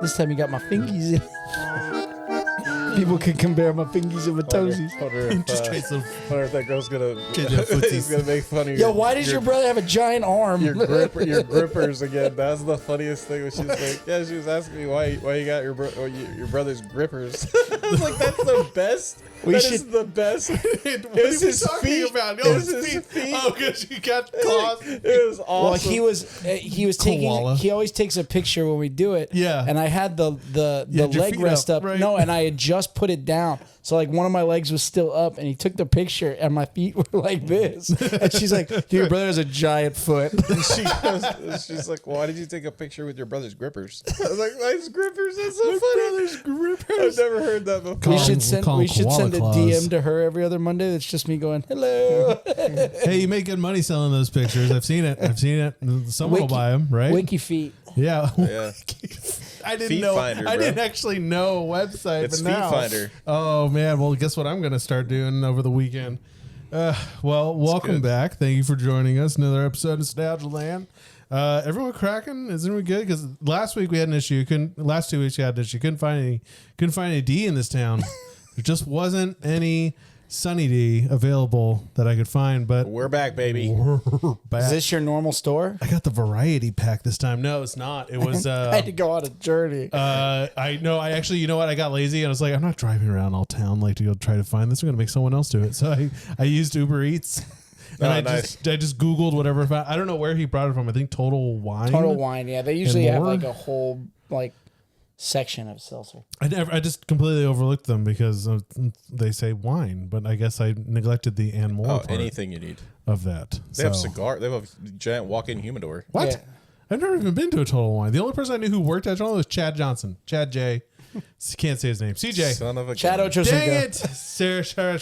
This time you got my fingies in. People can compare my fingies and my toesies. Just trade some. Wonder if that girl's gonna footsies. he's gonna make fun of Yo, why does your brother have a giant arm? your grippers again? That's the funniest thing. When she's like, yeah, she was asking me why you got your brother's grippers. I was like, that's the best. Is the best. What are you talking about? No, his feet. Oh, because you got claws. It was awesome. Well, he was taking. Koala. He always takes a picture when we do it. Yeah. And I had the had your leg feet rest up, up. right? No, and I had just put it down. So like one of my legs was still up, and he took the picture, and my feet were like this. And she's like, "Dude, your brother has a giant foot." She's like, why did you take a picture with your brother's grippers? I was like, nice grippers. That's so funny. Brother's grippers. I've never heard that before. We should send koala a claws. DM to her every other Monday. That's just me going, "Hello." Hey, you make good money selling those pictures. I've seen it. Someone will buy them, right? Wiki feet. Yeah. Yeah. I didn't Feet know. Finder, I bro. didn't actually know a website. It's but Feet now, Finder. Oh man. Well, guess what I'm going to start doing over the weekend. Welcome good. back. Thank you for joining us. Another episode of Nostalgialand. Everyone cracking? Is everyone good? Because last week we had an issue. Last 2 weeks we had an issue. Couldn't find any D in this town. There just wasn't any Sunny D available that I could find. But We're back, baby. we're Is back. this your normal store? I got the variety pack this time. No, it's not. It was. I had to go on a journey. I know. I actually, you know what? I got lazy and I was like, I'm not driving around all town like to go try to find this. I'm gonna make someone else do it. So I used Uber Eats. And I just Googled whatever. I don't know where he brought it from. I think Total Wine. Total Wine, yeah. They usually have more? like a whole section of seltzer. I just completely overlooked them because they say wine, but I guess I neglected the and more part Anything you need. of that. They have cigar. They have a giant walk-in humidor. What? Yeah. I've never even been to a Total Wine. The only person I knew who worked at Total was Chad Johnson. Chad J. Can't say his name. CJ. Son of a Chad gun. Ochocinco. Dang it. Sarah, Chad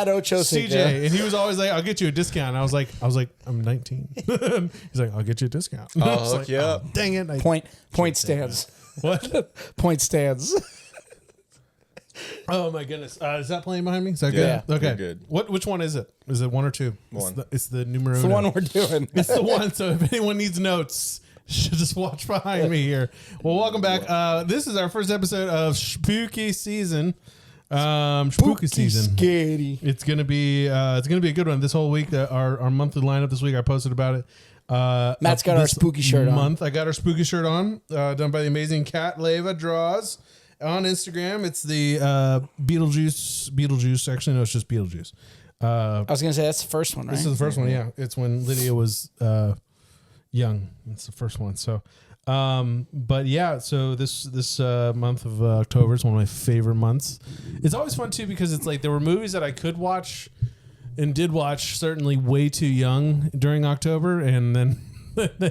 Ochocinco. CJ. And he was always like, I'll get you a discount. I was like, I'm 19. He's like, I'll get you a discount. I was I'll hook like, you up. oh, dang it. Point stands. What? Point stands. Oh my goodness. Is that playing behind me? Is that Yeah. good? Okay. You're good. Which one is it? Is it one or two? One. It's the numero It's the uno. one we're doing. It's the one. So if anyone needs notes, should just watch behind me here. Well, welcome back. This is our first episode of Spooky Season. Spooky Season. Scary. It's gonna be a good one this whole week. Our monthly lineup this week. I posted about it. Matt's got our this spooky shirt on. I got our spooky shirt on, done by the amazing Cat Leva Draws on Instagram. It's the Beetlejuice. Actually, no, it's just Beetlejuice. I was gonna say that's the first one, right? This is the first one. Yeah, it's when Lydia was young. It's the first one. So, but yeah. So this month of October is one of my favorite months. It's always fun too because it's like there were movies that I could watch and did watch certainly way too young during October, and then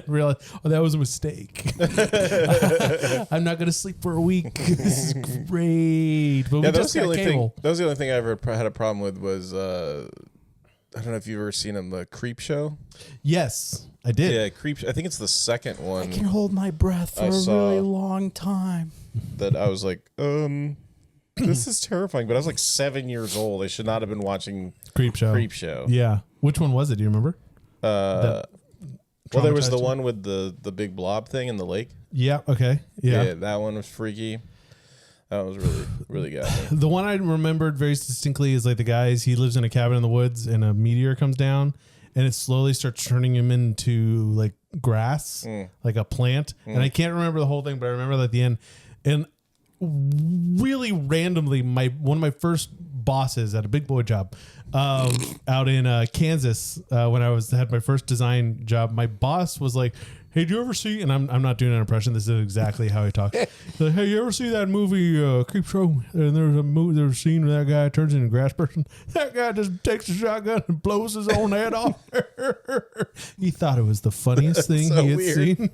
realized, oh, that was a mistake. I'm not going to sleep for a week. This is great. But Yeah, we that was just the got only cable. thing. That was the only thing I ever had a problem with was I don't know if you've ever seen him, the Creep Show. Yes, I did. Yeah, Creep. I think it's the second I one can hold my breath for I a saw- really long time. that I was like, this is terrifying. But I was like 7 years old. I should not have been watching Creep Show. Creep Show. Yeah. Which one was it? Do you remember? Well, there was the Traumatized you? one with the big blob thing in the lake. Yeah. Okay. Yeah. That one was freaky. That was really, really got me. The one I remembered very distinctly is like the guys, he lives in a cabin in the woods and a meteor comes down and it slowly starts turning him into like grass, like a plant. And I can't remember the whole thing, but I remember that at the end. And really randomly, one of my first bosses at a big boy job out in Kansas, when I had my first design job, my boss was like, hey, do you ever see, and I'm not doing an impression, this is exactly how he talks. Like, hey, you ever see that movie Creep Show? And there's a scene where that guy turns into a grass person. That guy just takes a shotgun and blows his own head off. He thought it was the funniest thing so he had weird. seen.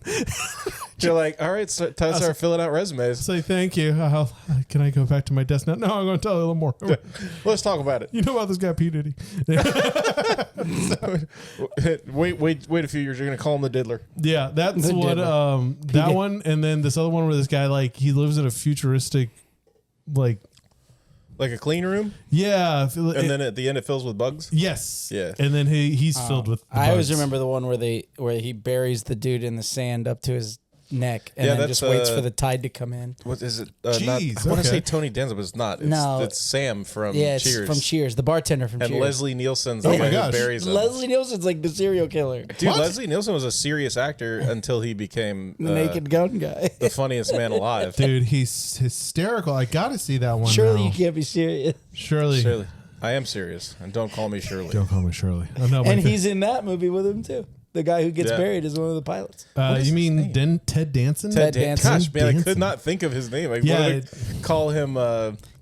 You're like, all right, so time to start filling out resumes. Say thank you. Can I go back to my desk now? No, I'm going to tell you a little more. Let's talk about it. You know about this guy P. Diddy? Wait a few years. You're gonna call him the diddler. Yeah, that's The what. Diddler. That one, and then this other one where this guy like he lives in a futuristic, like Like a clean room, yeah, and then at the end it fills with bugs. yes, Yeah. and then he's filled with. I always bugs. remember the one where he buries the dude in the sand up to his neck and then just waits for the tide to come in. What is it? Jeez, I want to okay. say Tony Danza, but it's not. It's, No. it's Sam from Yeah, it's Cheers. from Cheers, the bartender from And Cheers. Leslie Nielsen's Oh the my guy gosh. who buries him. Leslie Nielsen's like the serial killer. Dude, What? Leslie Nielsen was a serious actor until he became The Naked Gun guy. the funniest man alive. Dude, he's hysterical. I got to see that one. Surely now. you can't be serious. Surely. Shirley. I am serious, and don't call me Shirley. Don't call me Shirley. Oh, no, And he's in that movie with him too. The guy who gets Yeah. buried is one of the pilots. you mean Ted Danson? Ted Danson. Gosh, man, I Danson. could not think of his name. I Yeah, wanted to call him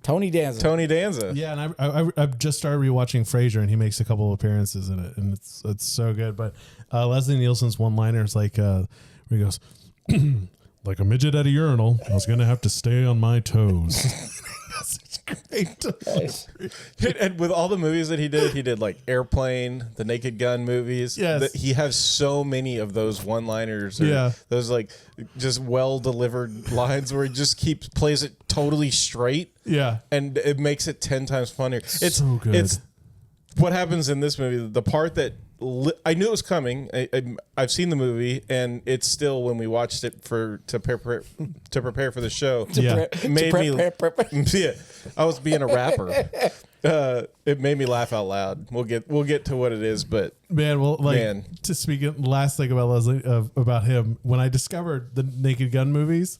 Tony Danza. Tony Danza. Yeah, and I've just started rewatching Frasier, and he makes a couple of appearances in it, and it's so good. But Leslie Nielsen's one-liner is like, where he goes, like a midget at a urinal, I was going to have to stay on my toes. It's great. Nice. And with all the movies that he did like Airplane, the Naked Gun movies. Yes. That he has so many of those one-liners. Or Yeah. Those like just well-delivered lines where he just plays it totally straight. Yeah. And it makes it 10 times funnier. It's so good. It's what happens in this movie. The part that I knew it was coming. I've seen the movie, and it's still when we watched it to prepare for the show. Yeah. It made me. Yeah, I was being a rapper. It made me laugh out loud. We'll get to what it is, but Man, well, like Man. to speak last thing about Leslie about him. When I discovered the Naked Gun movies,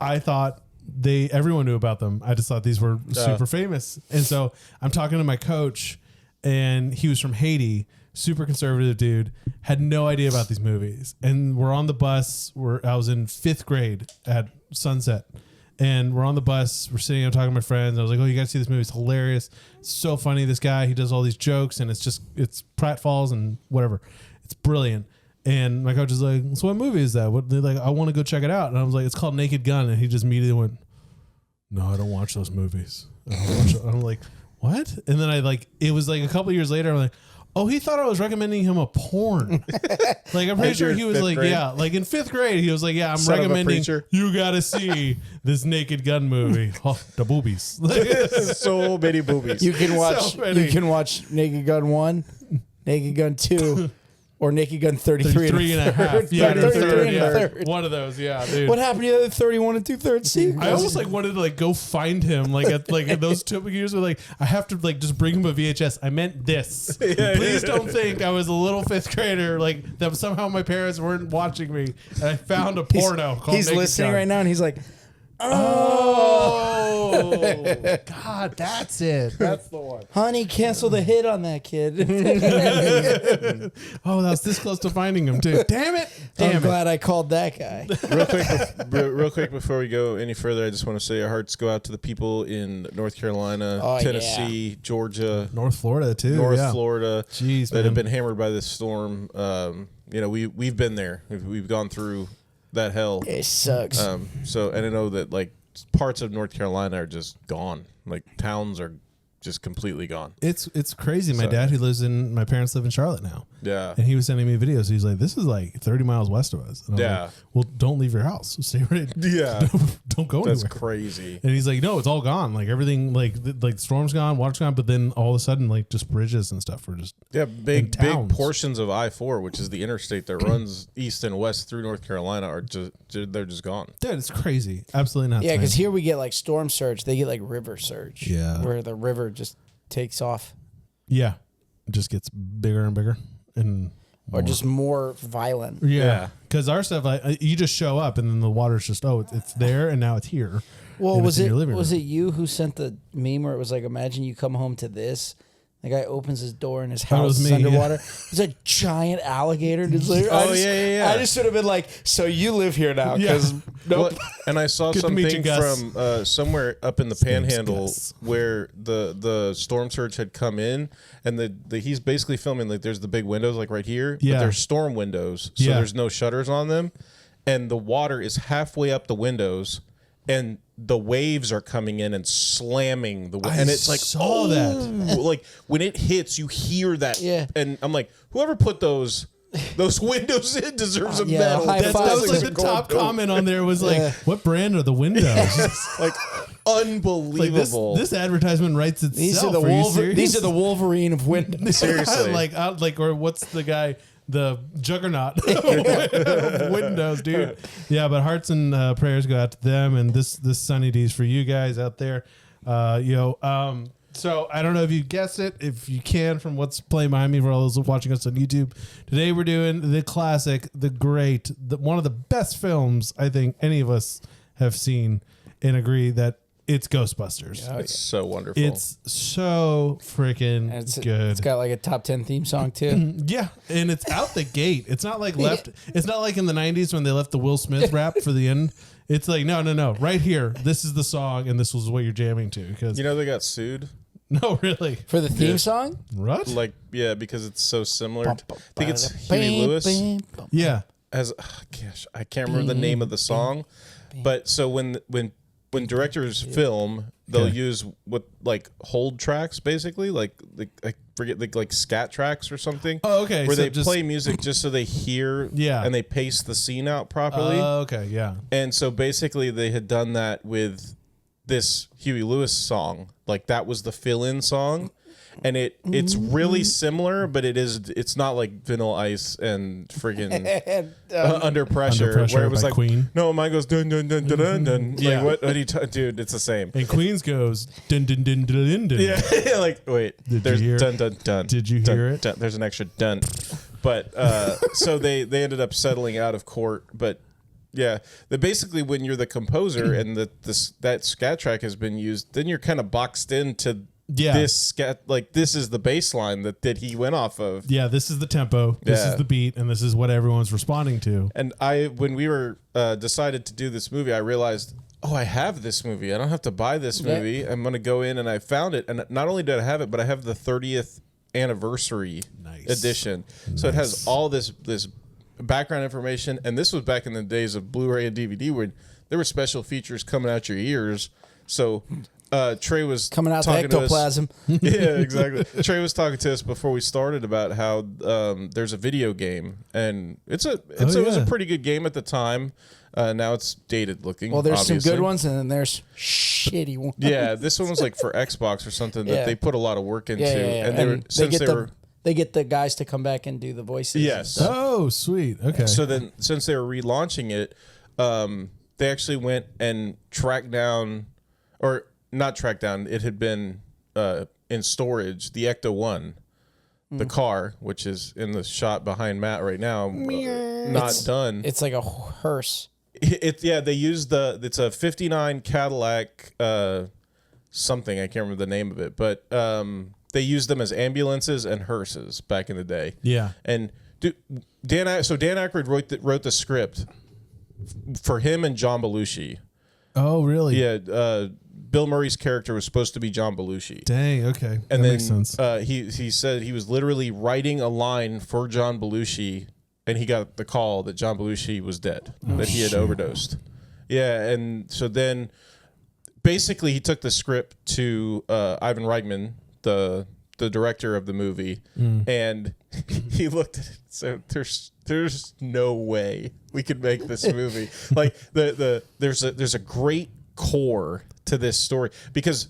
I thought everyone knew about them. I just thought these were super famous, and so I'm talking to my coach, and he was from Haiti, super conservative dude, had no idea about these movies, and we're on the bus. I was in 5th grade at Sunset. And we're on the bus. We're sitting. I'm talking to my friends. I was like, "Oh, you got to see this movie. It's hilarious. It's so funny. This guy, he does all these jokes, and it's pratfalls and whatever. It's brilliant." And my coach is like, "So what movie is that?" They're like, "I want to go check it out." And I was like, "It's called Naked Gun." And he just immediately went, "No, I don't watch those movies." I'm like, "What?" And then it was like a couple years later. I'm like, oh, he thought I was recommending him a porn. Like, I'm pretty sure he was like, grade? Yeah, like in 5th grade, he was like, yeah, I'm Son recommending you got to see this Naked Gun movie. Oh, the boobies. So many boobies. You can watch Naked Gun 1, Naked Gun 2, or Naked Gun 33 and a half. Yeah, 33 and a yeah. third. One of those, yeah, dude. What happened to the other 31 and 2/3 sequels? I almost wanted to go find him at those 2 years were I have to just bring him a VHS. I meant this. Please don't think I was a little 5th grader that somehow my parents weren't watching me and I found a porno called He's Naked listening Gun. right now and he's like, oh God, that's it. That's the one. honey, cancel the hit on that kid. Oh, that was this close to finding him too. Damn it. I'm glad I called that guy. Real quick before we go any further, I just want to say our hearts go out to the people in North Carolina, Tennessee, Georgia, North Florida too. North Florida, Jeez, that man. have been hammered by this storm. We've been there. We've gone through that hell. It sucks. And I know that parts of North Carolina are just gone. Towns are just completely gone. It's crazy. My parents live in Charlotte now. Yeah. And he was sending me videos. He's like, this is 30 miles west of us. And I was Yeah. like, well, don't leave your house. Stay right. Yeah. Don't go That's anywhere. crazy. And he's like, no, it's all gone. Everything, the storm's gone, water's gone. But then all of a sudden, just bridges and stuff were just Big towns. portions of I-4, which is the interstate that runs east and west through North Carolina, they're just gone. Dude, it's crazy. Absolutely nuts. Yeah, because man. here we get storm surge. They get river surge. Yeah. Where the river just takes off. Yeah. It just gets bigger and bigger. And Or just more violent. yeah. Because our stuff, you just show up and then the water's just, it's there and now it's here. Well, and was it's in it your living was room. it you who sent the meme where it was imagine you come home to this? The guy opens his door and his That house was is me, underwater. There's a giant alligator. Just yeah. I just should have been like, so you live here now? Because nope. Well, and I saw Good to meet you, something Gus. from somewhere up in the name's Panhandle Gus. where the storm surge had come in, and he's basically filming there's the big windows right here, Yeah. but there's storm windows, so Yeah. there's no shutters on them, and the water is halfway up the windows, and the waves are coming in and slamming the I and it's saw that. when it hits, you hear that, Yeah. and I'm like, whoever put those windows in deserves a Yeah, medal. high That five. was the top comment on there was Yeah. what brand are the windows? Unbelievable. This advertisement writes itself. These are the Are you serious? These are the Wolverine of windows. Seriously. or what's the guy? the juggernaut of windows, dude. Yeah, but hearts and prayers go out to them, and this Sunny D's for you guys out there. So I don't know if you guessed it. If you can, from what's playing behind me for all those watching us on YouTube, today we're doing the classic, the great, one of the best films I think any of us have seen and agree that it's Ghostbusters. Oh, it's so wonderful. It's so freaking good. It's got like a top 10 theme song too. Yeah, and it's out the gate. It's not like left. It's not like in the 90s when they left the Will Smith rap for the end. It's like no. Right here, this is the song, and this was what you're jamming to. Because they got sued. No, really. For the theme song? What? Like, yeah, because it's so similar. I think it's Huey Lewis. Yeah. Gosh, I can't remember the name of the song, but so when directors film, they'll use like hold tracks, basically, like I forget, like scat tracks or something. Oh, okay. Where they play music just so they hear, and they pace the scene out properly. Oh, okay, yeah. And so basically, they had done that with this Huey Lewis song. Like that was the fill-in song. And it's really similar, but it's not like Vanilla Ice and friggin' Under Pressure, where it was like Queen. No, mine goes dun dun dun dun dun dun. Yeah. Like what are you dude? It's the same. And Queen's goes dun dun dun dun dun dun. Yeah, like wait, there's dun dun dun. Did you dun, hear it? Dun, there's an extra dun. But so they ended up settling out of court. But yeah, basically when you're the composer and that scat track has been used, then you're kind of boxed into. Yeah, this is the bass line that he went off of. Yeah, this is the tempo, this is the beat, and this is what everyone's responding to. And when we were decided to do this movie, I realized, I have this movie. I don't have to buy this movie. I'm going to go in, and I found it. And not only did I have it, but I have the 30th anniversary edition. Nice. So it has all this background information. And this was back in the days of Blu-ray and DVD when there were special features coming out your ears. So Trey was coming out the ectoplasm. Yeah, exactly. Trey was talking to us before we started about how there's a video game, and it was a pretty good game at the time. Now it's dated looking. Well, there's obviously some good ones, and then there's shitty ones. Yeah, this one was like for Xbox or something that they put a lot of work into, and they get the guys to come back and do the voices. Yes. Oh, sweet. Okay. So then, since they were relaunching it, they actually went and tracked down, or not tracked down. It had been in storage. The Ecto-1, the car, which is in the shot behind Matt right now, not done. It's like a hearse. They used it's a '59 Cadillac something. I can't remember the name of it, but they used them as ambulances and hearses back in the day. Yeah. And Dan Aykroyd wrote the script for him and John Belushi. Oh, really? Yeah. Bill Murray's character was supposed to be John Belushi. Dang, okay. And that then makes sense. He said he was literally writing a line for John Belushi, and he got the call that John Belushi was dead, that he had overdosed. Yeah, and so then basically he took the script to Ivan Reitman, the director of the movie, and he looked at it. So there's no way we could make this movie. Like there's a great core to this story because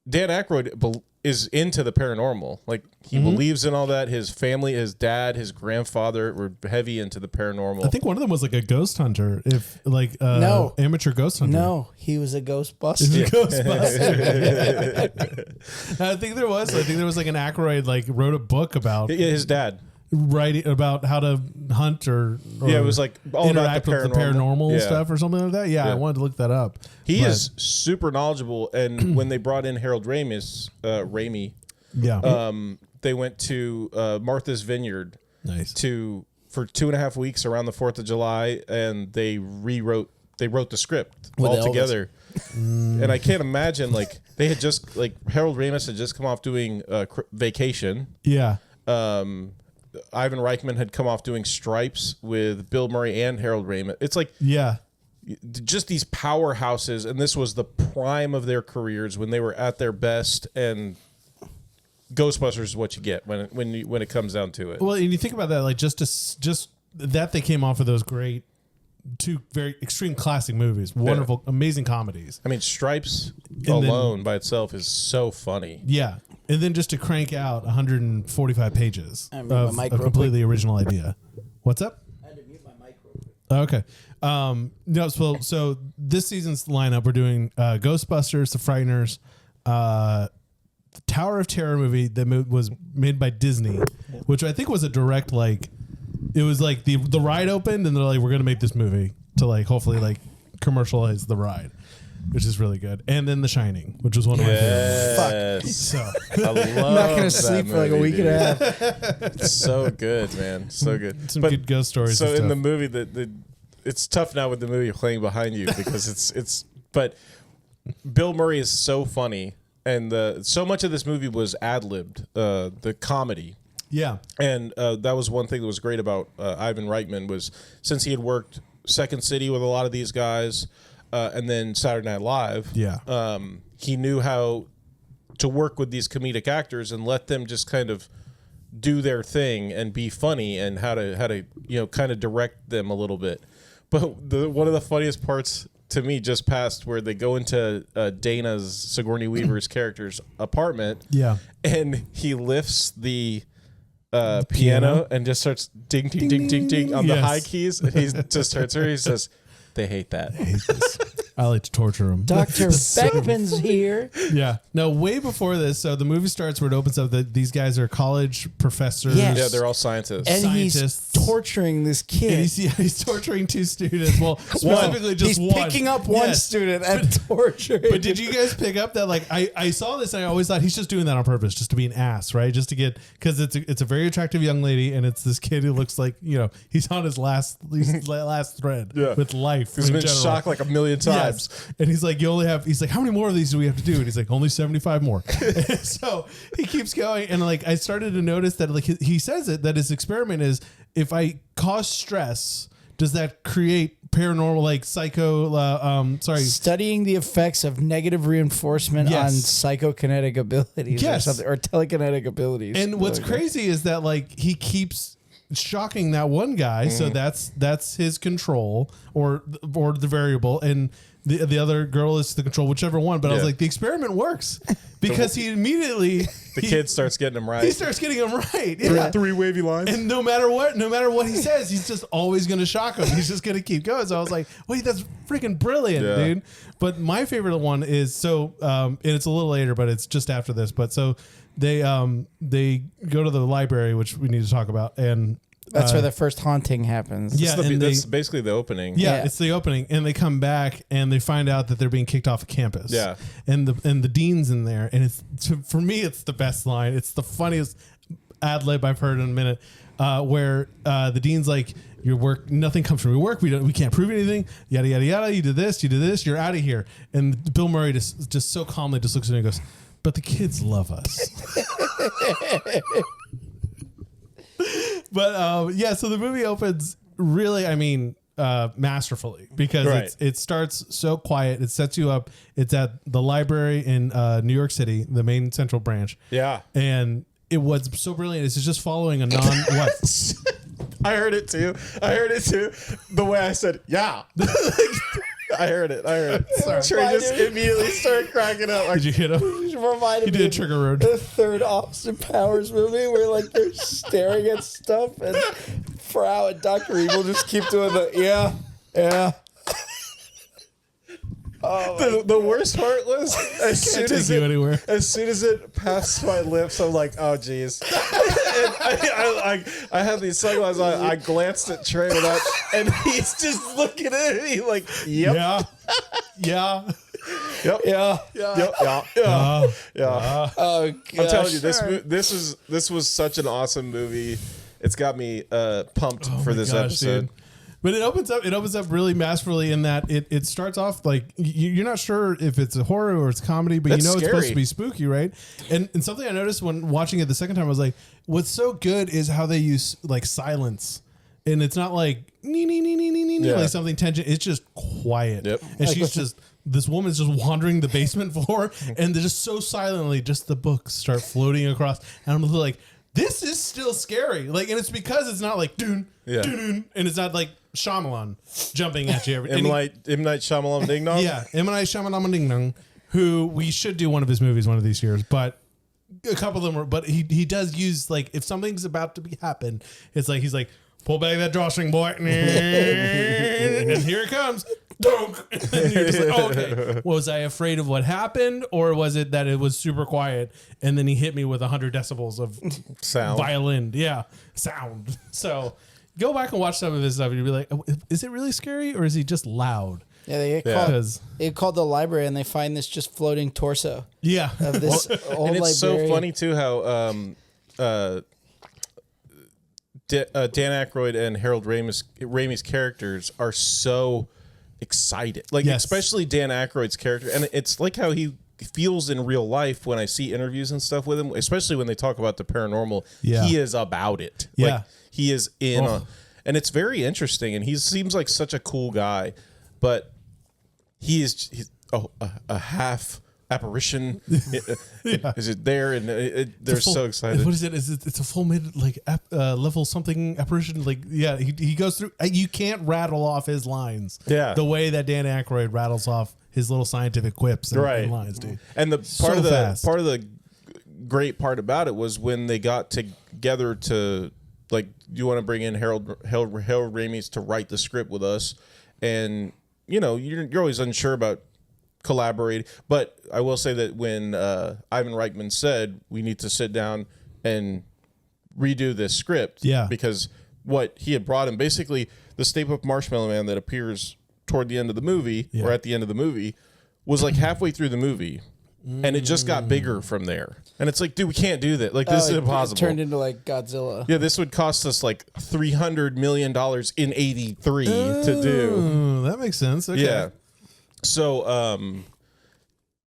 Dan Aykroyd is into the paranormal. Like he believes in all that. His family, his dad, his grandfather were heavy into the paranormal. I think one of them was like a ghost hunter, No. amateur ghost hunter. No, he was a Ghostbuster. He's a Ghostbuster. I think there was like an Aykroyd wrote a book about his dad. Writing about how to hunt or it was like all interact about with the paranormal stuff or something like that. Yeah, I wanted to look that up. He is super knowledgeable, and when they brought in Harold Ramis, they went to Martha's Vineyard, for 2.5 weeks around the 4th of July, and they wrote the script all together. And I can't imagine they had just Harold Ramis had just come off doing Vacation. Yeah. Ivan Reitman had come off doing Stripes with Bill Murray and Harold Ramis. It's just these powerhouses, and this was the prime of their careers when they were at their best. And Ghostbusters is what you get when it comes down to it. Well, and you think about that, just that they came off of those great, two very extreme classic movies, wonderful, amazing comedies. I mean, Stripes alone by itself is so funny. Yeah. and then just to crank out 145 pages I mean, of a completely original idea. What's up? I had to mute my mic real quick. Okay. No, so this season's lineup, we're doing Ghostbusters, The Frighteners, the Tower of Terror movie that was made by Disney, which I think was a direct, like, it was like the ride opened and they're like, we're going to make this movie to like hopefully like commercialize the ride, which is really good. And then The Shining, which was one of my favorites. So I'm not going to sleep for like a week and a half. It's so good, man. So good. Some good ghost stories. So and in stuff. the movie, it's tough now with the movie playing behind you because but Bill Murray is so funny, and so much of this movie was ad-libbed, the comedy. Yeah. And that was one thing that was great about Ivan Reitman was since he had worked Second City with a lot of these guys and then Saturday Night Live, he knew how to work with these comedic actors and let them just kind of do their thing and be funny and how to kind of direct them a little bit. But one of the funniest parts to me just passed where they go into Dana's Sigourney Weaver's character's apartment, and he lifts the piano and just starts ding, ding, ding, ding, ding on the high keys. And he just starts her. He says, they hate that. I hate this. I like to torture them. Dr. Beckman's here. Yeah. No, way before this. So the movie starts where it opens up that these guys are college professors. Yes. Yeah, they're all scientists. And he's torturing this kid. And he's torturing two students. Well, specifically just he's one. picking up one student and torturing. But did you guys pick up that? Like, I saw this and I always thought he's just doing that on purpose, just to be an ass, right? Just to get, because it's a very attractive young lady and it's this kid who looks like, he's on his last thread with life. He's been shocked like a million times. Yes. And he's like, he's like, how many more of these do we have to do? And he's like, only 75 more. So he keeps going. And like, I started to notice that like he says it, that his experiment is, if I cause stress, does that create paranormal, like studying the effects of negative reinforcement on psychokinetic abilities or something, or telekinetic abilities. And what's crazy is that like he keeps shocking that one guy, so that's his control or the variable, and the other girl is the control, whichever one. But I was like, the experiment works because he immediately the kid starts getting him right. He starts getting him right. Yeah. Three wavy lines. And no matter what he says, he's just always going to shock him. He's just going to keep going. So I was like, wait, that's freaking brilliant, dude. But my favorite one is and it's a little later, but it's just after this. But so they go to the library, which we need to talk about, and that's where the first haunting happens. Yeah, that's basically the opening. Yeah, it's the opening, and they come back and they find out that they're being kicked off of campus. Yeah, and the dean's in there, and for me, it's the best line. It's the funniest ad lib I've heard in a minute, where the dean's like, "Your work, nothing comes from your work. We can't prove anything. Yada yada yada. You did this. You're out of here." And Bill Murray just so calmly just looks at me and goes, "But the kids love us." But so the movie opens really, masterfully, because it starts so quiet. It sets you up. It's at the library in New York City, the main central branch. Yeah, and what's so brilliant is it's just following a what. I heard it too. The way I said, yeah. I heard it. Trey just immediately started cracking up. Did you hit him? Reminded me did a trigger road. The third Austin Powers movie where like they're staring at stuff, and Frau and Dr. Evil just keep doing the yeah. Oh, the worst part was as soon as it passed my lips, I'm like, oh geez. And I had these sunglasses on. I glanced at Trey and he's just looking at me like, yep. Yeah. Yep. Yeah. Oh, gosh. I'm telling you, this was such an awesome movie. It's got me pumped for this episode. Dude. But it opens up really masterfully in that it starts off like you're not sure if it's a horror or it's comedy, but it's supposed to be spooky, right? And something I noticed when watching it the second time, I was like, what's so good is how they use like silence. And it's not like like something tension. It's just quiet. Yep. And this woman's just wandering the basement floor, and they're just so silently, just the books start floating across. And I'm like, this is still scary. Like, and it's because it's not like doon, and it's not like Shyamalan jumping at you. M. Night Shyamalan Ding Dong? Yeah, M. Night Shyamalan Ding Dong, who we should do one of his movies one of these years. But a couple of them were, but he does use like if something's about to be happen, it's like he's like pull back that drawstring, boy, and here it comes. And you're just like, oh, okay. Was I afraid of what happened, or was it that it was super quiet and then he hit me with 100 decibels of sound violin? Yeah, sound. So go back and watch some of his stuff, and you'll be like, oh, is it really scary, or is he just loud? Yeah, they get called the library, and they find this just floating torso. Yeah, of this old and it's librarian. so funny too how Dan Aykroyd and Harold Rami's characters are so excited, like especially Dan Aykroyd's character, and it's like how he feels in real life when I see interviews and stuff with him, especially when they talk about the paranormal. He is about it. Like he is in and it's very interesting, and he seems like such a cool guy, but he's a half apparition. Is it there? And they're so excited. What is it? It's a full mid like level something apparition. Like he goes through. You can't rattle off his lines. Yeah, the way that Dan Aykroyd rattles off his little scientific quips and lines, dude. And the part of the great part about it was when they got together to like, you want to bring in Harold Ramis to write the script with us, and you're always unsure about collaborating. But I will say that when Ivan Reitman said we need to sit down and redo this script, because what he had brought him, basically the Stay Puft Marshmallow Man that appears toward the end of the movie or at the end of the movie was like halfway through the movie, and it just got bigger from there. And it's like, dude, we can't do that. Like, this is impossible. It turned into like Godzilla. Yeah, this would cost us like $300 million in '83 to do. That makes sense. Okay. Yeah. So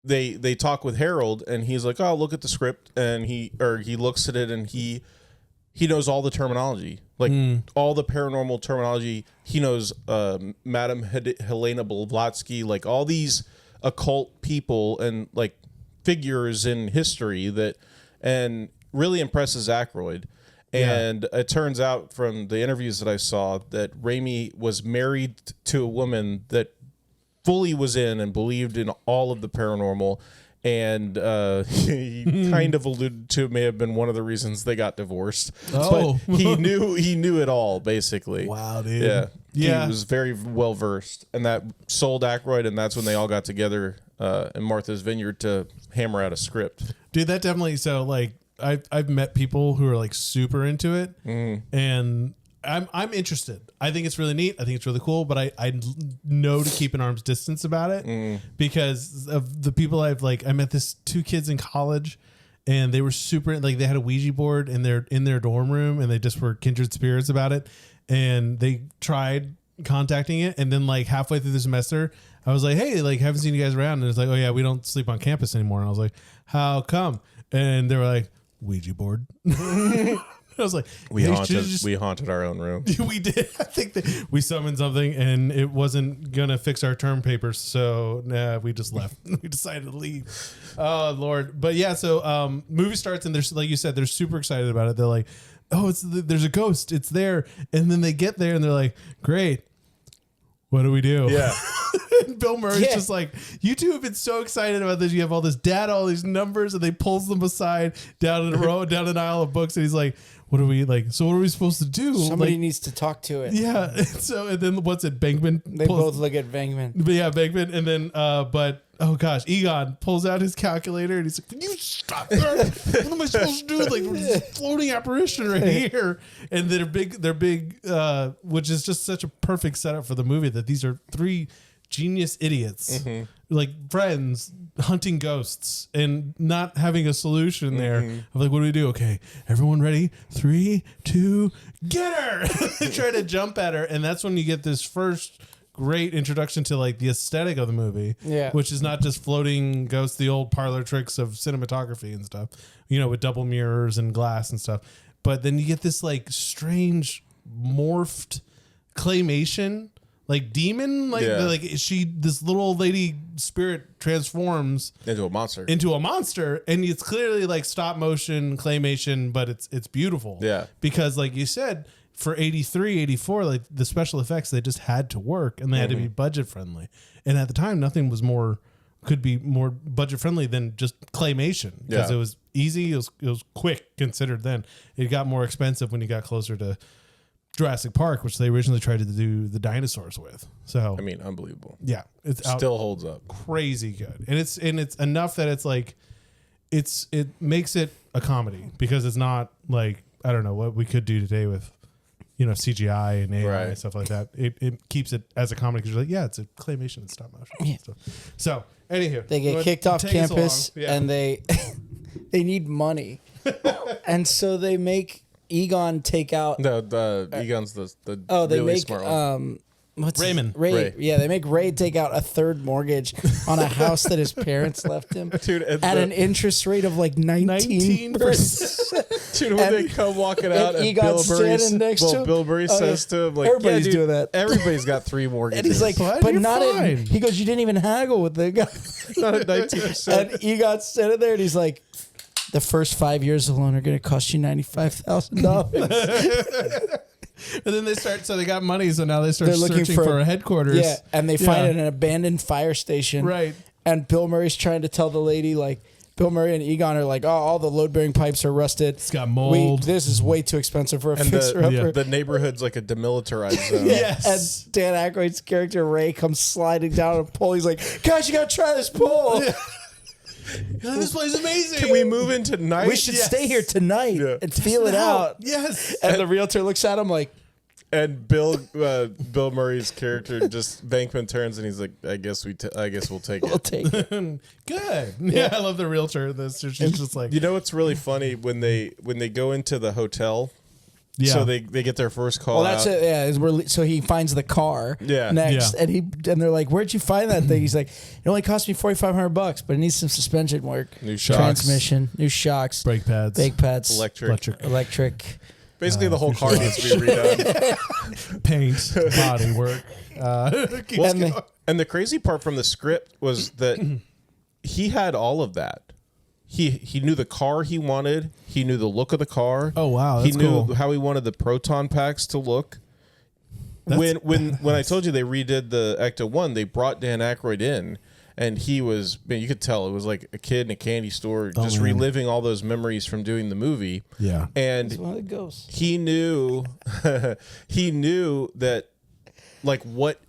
they talk with Harold, and he's like, "Oh, look at the script," and he looks at it, and he knows all the terminology, like all the paranormal terminology. He knows Madame Helena Blavatsky, like all these occult people and like figures in history and really impresses Aykroyd. And it turns out from the interviews that I saw that Raimi was married to a woman that fully was in and believed in all of the paranormal, and he kind of alluded to it may have been one of the reasons they got divorced. But he knew it all, basically. Wow, dude. Yeah. He was very well versed, and that sold Aykroyd, and that's when they all got together in Martha's Vineyard to hammer out a script. Dude, that definitely. So like, I've met people who are like super into it, and I'm interested. I think it's really neat. I think it's really cool, but I know to keep an arm's distance about it because of the people I met this 2 kids in college, and they were super, like, they had a Ouija board in their dorm room, and they just were kindred spirits about it. And they tried contacting it, and then like halfway through the semester, I was like, hey, like, haven't seen you guys around. And it's like, oh yeah, we don't sleep on campus anymore. And I was like, how come? And they were like, Ouija board. I was like, we haunted our own room. We did. I think that we summoned something, and it wasn't gonna fix our term papers, so we just left. We decided to leave. Oh Lord! But yeah, so movie starts, and there's, like you said, they're super excited about it. They're like, oh, there's a ghost. It's there, and then they get there, and they're like, great. What do we do? Yeah. And Bill Murray's just like, you two have been so excited about this. You have all this data, all these numbers, and they pulls them aside down in a row, down an aisle of books, and he's like, what are we like? So what are we supposed to do? Somebody needs to talk to it. Yeah. So and then what's it? Bankman. They both look at Bankman. But yeah, Bankman, and then but oh gosh, Egon pulls out his calculator, and he's like, "You stop there! What am I supposed to do? Like, there's a floating apparition right here." And they're big, which is just such a perfect setup for the movie. That these are 3 genius idiots, like friends hunting ghosts and not having a solution there. Of like, what do we do? Okay, everyone ready? 3, 2, get her! They try to jump at her, and that's when you get this first great introduction to like the aesthetic of the movie, which is not just floating ghosts, the old parlor tricks of cinematography and stuff, with double mirrors and glass and stuff. But then you get this like strange morphed claymation, like demon, this little old lady spirit transforms into a monster, and it's clearly like stop motion claymation, but it's beautiful. Yeah, because like you said, for 83, 84, like the special effects, they just had to work, and they had to be budget friendly. And at the time, nothing was more could be more budget friendly than just claymation because it was easy. It was quick considered then. It got more expensive when you got closer to Jurassic Park, which they originally tried to do the dinosaurs with. So I mean, unbelievable. Yeah, it still holds up. Crazy good, and it's enough that it's like it makes it a comedy because it's not like I don't know what we could do today with CGI and AI and stuff like that. It keeps it as a comedy because you're like, yeah, it's a claymation and stop motion. Yeah. So anywho, they get kicked off campus and they need money, and so they make Egon take out. No, Egon's the they really make smart one. Raymond. Ray. Yeah, they make Ray take out a third mortgage on a house that his parents left him Dude, at an interest rate of like 19%. Dude, when they come walking out and Egon's standing next to him. Bill Murray says to him, like, everybody's doing that. Everybody's got 3 mortgages. And he's like, but not in. He goes, you didn't even haggle with the guy. Not at 19%. And Egon's standing there and he's like, the first 5 years alone are going to cost you $95,000. And then they got money, so now they start searching for a headquarters. Yeah, and they find an abandoned fire station. Right. And Bill Murray's trying to tell the lady, like, Bill Murray and Egon are like, oh, all the load-bearing pipes are rusted. It's got mold. This is way too expensive for a fixer-upper. The neighborhood's like a demilitarized zone. Yes. And Dan Aykroyd's character, Ray, comes sliding down a pole. He's like, guys, you got to try this pole. Yeah. This place is amazing. Can we move in tonight? We should stay here tonight and feel it out. Yes. And the realtor looks at him like, and Bill Murray's character just Bankman turns and he's like, I guess we'll take it. we'll take it. Good. Yeah, I love the realtor. She's just like, You know what's really funny when they go into the hotel. Yeah. So they get their first call. Well, that's out. it. Yeah, so he finds the car. Yeah. Next, Yeah. and they're like, "Where'd you find that thing?" He's like, "It only cost me $4,500, but it needs some suspension work, New shocks. transmission, new shocks, brake pads, electric. Basically, the whole car needs to be redone. Paint, body work. And the crazy part from the script was that he had all of that. He knew the car he wanted. He knew the look of the car. Oh wow, he that's knew cool. how he wanted the proton packs to look. When I told you they redid the Ecto 1, they brought Dan Aykroyd in, and he was, man, you could tell it was like a kid in a candy store just reliving all those memories from doing the movie. Yeah, and He's one of the ghosts. he knew that like what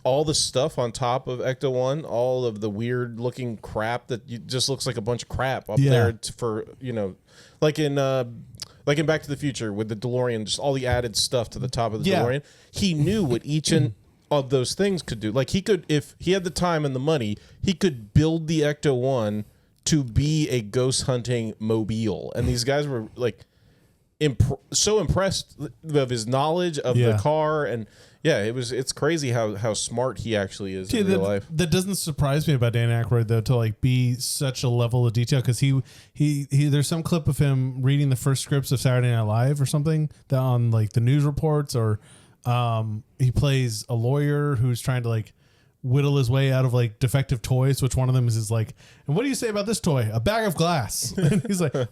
all the stuff on top of Ecto 1, all of the weird looking crap that just looks like a bunch of crap up there for, like in Back to the Future with the DeLorean, just all the added stuff to the top of the DeLorean. He knew what each of those things could do. Like he could, if he had the time and the money, he could build the Ecto 1 to be a ghost hunting mobile. And these guys were like so impressed of his knowledge of the car. And yeah, it's crazy how smart he actually is in real life. That doesn't surprise me about Dan Aykroyd though, to like be such a level of detail, because he there's some clip of him reading the first scripts of Saturday Night Live or something that on like the news reports, or he plays a lawyer who's trying to like whittle his way out of like defective toys, which one of them is like, and what do you say about this toy? A bag of glass. And he's like, oh,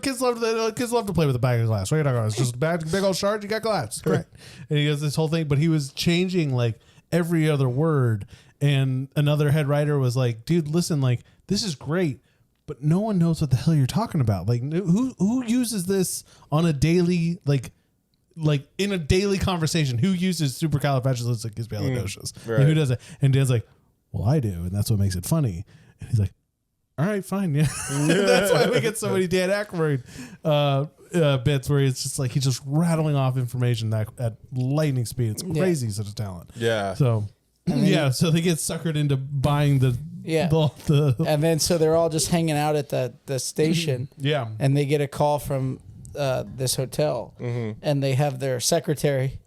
kids love to play with a bag of glass. What are you talking about? It's just a big old shard. You got glass. Great. And he does this whole thing, but he was changing like every other word. And another head writer was like, dude, listen, like this is great, but no one knows what the hell you're talking about. Like who uses this on a daily, like in a daily conversation, who uses supercalifragilisticexpialidocious? Right. Like, who does it? And Dan's like, well, I do, and that's what makes it funny. And he's like, all right, fine, yeah. That's why we get so many Dan Aykroyd bits where it's just like he's just rattling off information at lightning speed. It's crazy, such a talent. Yeah. So so they get suckered into buying the and then so they're all just hanging out at the station. Yeah. And they get a call from this hotel, and they have their secretary,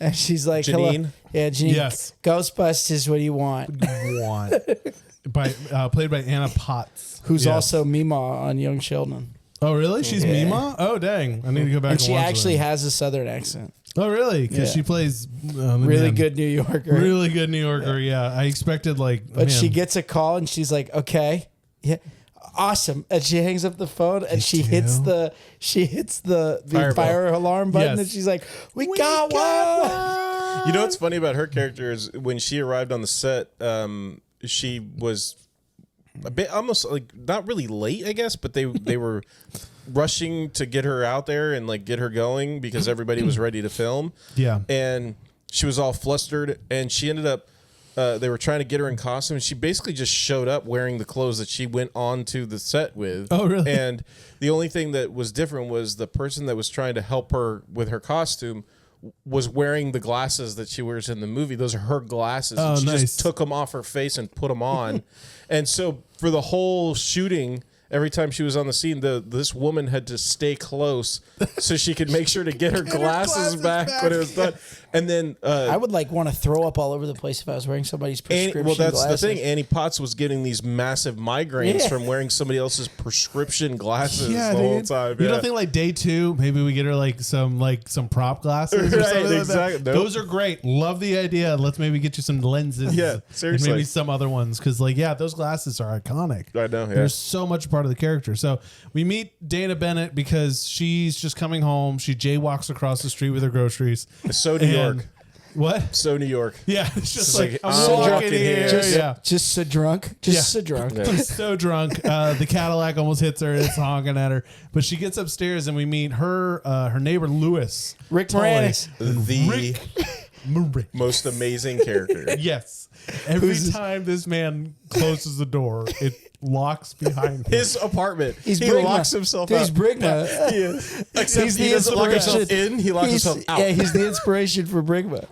and she's like, Janine? hello. Yeah, Janine. Yes. Ghostbusters, what do you want? Played by Anna Potts, Who's also Mima on Young Sheldon. Oh, really? She's Mima? Oh, dang. I need to go back And and she watch actually that. has a southern accent. Oh, really? Because she plays Really good New Yorker. Really good New Yorker. Yeah. I expected But she gets a call and she's like, okay, yeah, awesome. And she hangs up the phone and she hits the fire alarm button, and she's like, we got one. You know what's funny about her character is when she arrived on the set, she was a bit almost like not really late, I guess, but they were rushing to get her out there and like get her going because everybody was ready to film. Yeah. And she was all flustered, and she ended up they were trying to get her in costume, and she basically just showed up wearing the clothes that she went on to the set with. Oh, really? And the only thing that was different was the person that was trying to help her with her costume was wearing the glasses that she wears in the movie. Those are her glasses. Oh, and she nice. just took them off her face and put them on. And so for the whole shooting, every time she was on the scene, this woman had to stay close so she could make sure to get her glasses back when it was done. And then I would like want to throw up all over the place if I was wearing somebody's prescription that's glasses. the thing. Annie Potts was getting these massive migraines from wearing somebody else's prescription glasses the whole time. You don't think like day 2, maybe we get her like some prop glasses or Right, something exactly. like that? Nope. Those are great. Love the idea. Let's maybe get you some lenses. Yeah, and seriously. maybe some other ones because like those glasses are iconic. I know. Yeah. They're so much part of the character. So we meet Dana Bennett because she's just coming home. She jaywalks across the street with her groceries. So New York. What? So New York. Yeah, it's just It's like like, I'm I'm walking walking here. here. Yeah. Just so drunk. Just so drunk. Yeah. She's so drunk. The Cadillac almost hits her. It's honking at her. But she gets upstairs and we meet her neighbor Lewis. Rick Tully. Moranis. The Moranis. most amazing character. Yes. Every time this man closes the door, it locks behind him. His apartment. He's he Brigma. locks himself He's out. Brigma. Except He's he the doesn't lock himself inspiration. in. He locks himself out. Yeah, he's the inspiration for Brigma.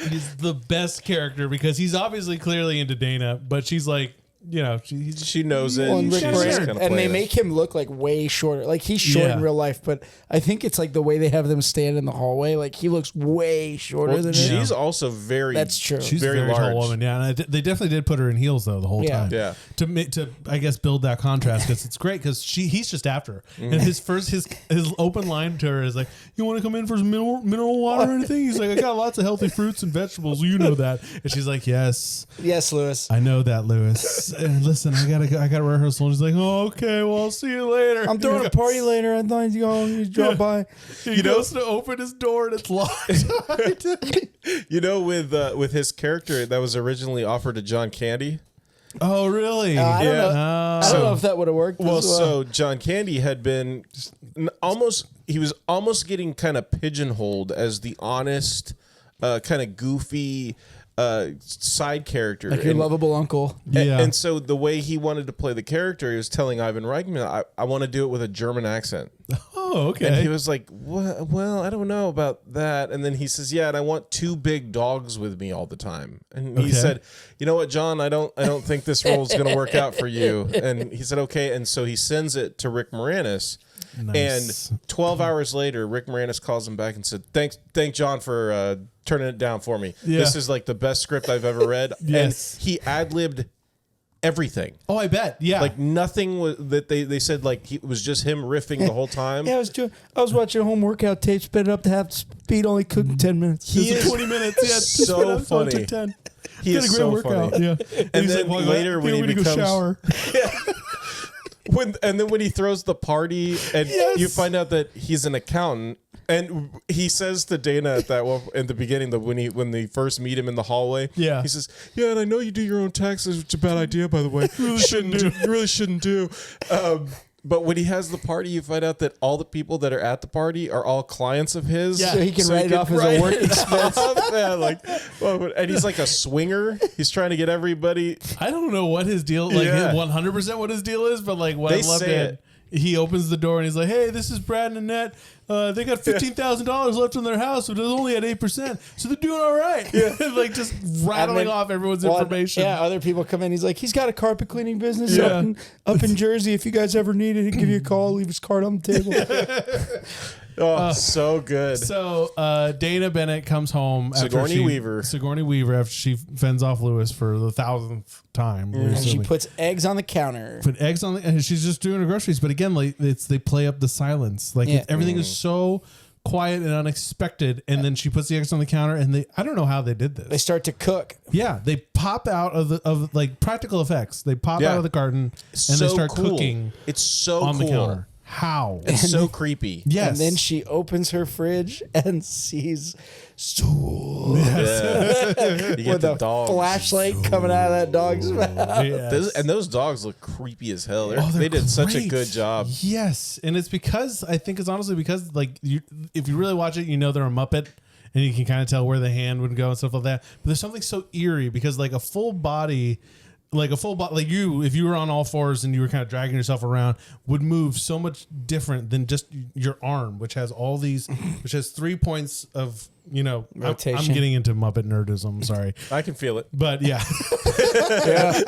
He's the best character because he's obviously clearly into Dana, but she's like, She knows it. Well, And and, Rick she's just Moranis, kinda and they playing it. make him look like way shorter. Like he's short in Yeah. real life, but I think it's like the way they have them stand in the hallway. Like he looks way shorter Well, than she's him. also very. That's true. She's very a very large. tall woman, yeah. And they definitely did put her in heels though the whole Yeah. time, Yeah. To I guess build that contrast because it's great because he's just after her. And his open line to her is like, "You want to come in for some mineral water or anything?" He's like, "I got lots of healthy fruits and vegetables. You know that." And she's like, "Yes, Yes, Lewis. I know that, Lewis. And listen, I gotta rehearsal." And he's like, "Oh, okay. Well, I'll see you later." I'm throwing a party later. I thought you drop by. He goes to open his door and it's locked. With his character that was originally offered to John Candy. Oh, really? I don't Yeah. know. I don't know if that would have worked. Well, as well. so John Candy had been he was almost getting kind of pigeonholed as the honest, kind of goofy side character. like your lovable uncle. Yeah. And so the way he wanted to play the character, he was telling Ivan Reitman, I want to do it with a German accent. Oh, okay. And he was like, well, I don't know about that. And then he says, yeah, and I want 2 big dogs with me all the time. And he Okay. said, you know what, John, I don't think this role is going to work out for you. And he said, okay. And so he sends it to Rick Moranis. Nice. And 12 hours later, Rick Moranis calls him back and said, thank John for turning it down for me. Yeah. This is like the best script I've ever read. Yes. And he ad-libbed everything. Oh, I bet. Yeah. Like nothing was that they said like it was just him riffing the whole time. Yeah, I was watching home workout tape, sped it up to half speed, only cooked in 10 minutes. He It's is 20 minutes. Yeah, so funny. Took 10. He Got is a great so workout. funny. Yeah. And he's then like, later when he go becomes shower. Then when he throws the party and Yes. you find out that he's an accountant. And he says to Dana at that in the beginning, when they first meet him in the hallway, Yeah. he says, "Yeah, and I know you do your own taxes, which is a bad idea, by the way. You really shouldn't do." But when he has the party, you find out that all the people that are at the party are all clients of his. Yeah. So he can write it off as a work expense. And he's like a swinger. He's trying to get everybody. I don't know what his deal, 100% what his deal is, but like what They I loved say it. He opens the door and he's like, "Hey, this is Brad and Annette. They got $15,000 left in their house, but it's only at 8%, so they're doing all right." Yeah. Like just rattling off everyone's information. Yeah, other people come in. He's like, he's got a carpet cleaning business Yeah. up in Jersey. If you guys ever need it, he'll give you a call. Leave his card on the table. So good. So Dana Bennett comes home Sigourney Weaver after she fends off Lewis for the 1,000th time. And she puts eggs on the counter. Put eggs on and she's just doing her groceries. But again, like they play up the silence. Like everything is so quiet and unexpected. And then she puts the eggs on the counter, and I don't know how they did this. They start to cook. Yeah, they pop out of like practical effects. They pop out of the carton and they start cooking. It's so on cool. the counter. How? It's so creepy. Yes. And then she opens her fridge and sees Zool. Yeah. You get With the a dog. flashlight coming out of that dog's mouth. Yes. And those dogs look creepy as hell. Oh, They did such a great. good job. Yes, and it's because I think it's honestly because like if you really watch it, you know they're a Muppet, and you can kind of tell where the hand would go and stuff like that. But there's something so eerie because like a full body. Like if you were on all fours and you were kind of dragging yourself around, would move so much different than just your arm, which has 3 points of, I'm Rotation. getting into Muppet nerdism. Sorry. I can feel it. But yeah. Yeah.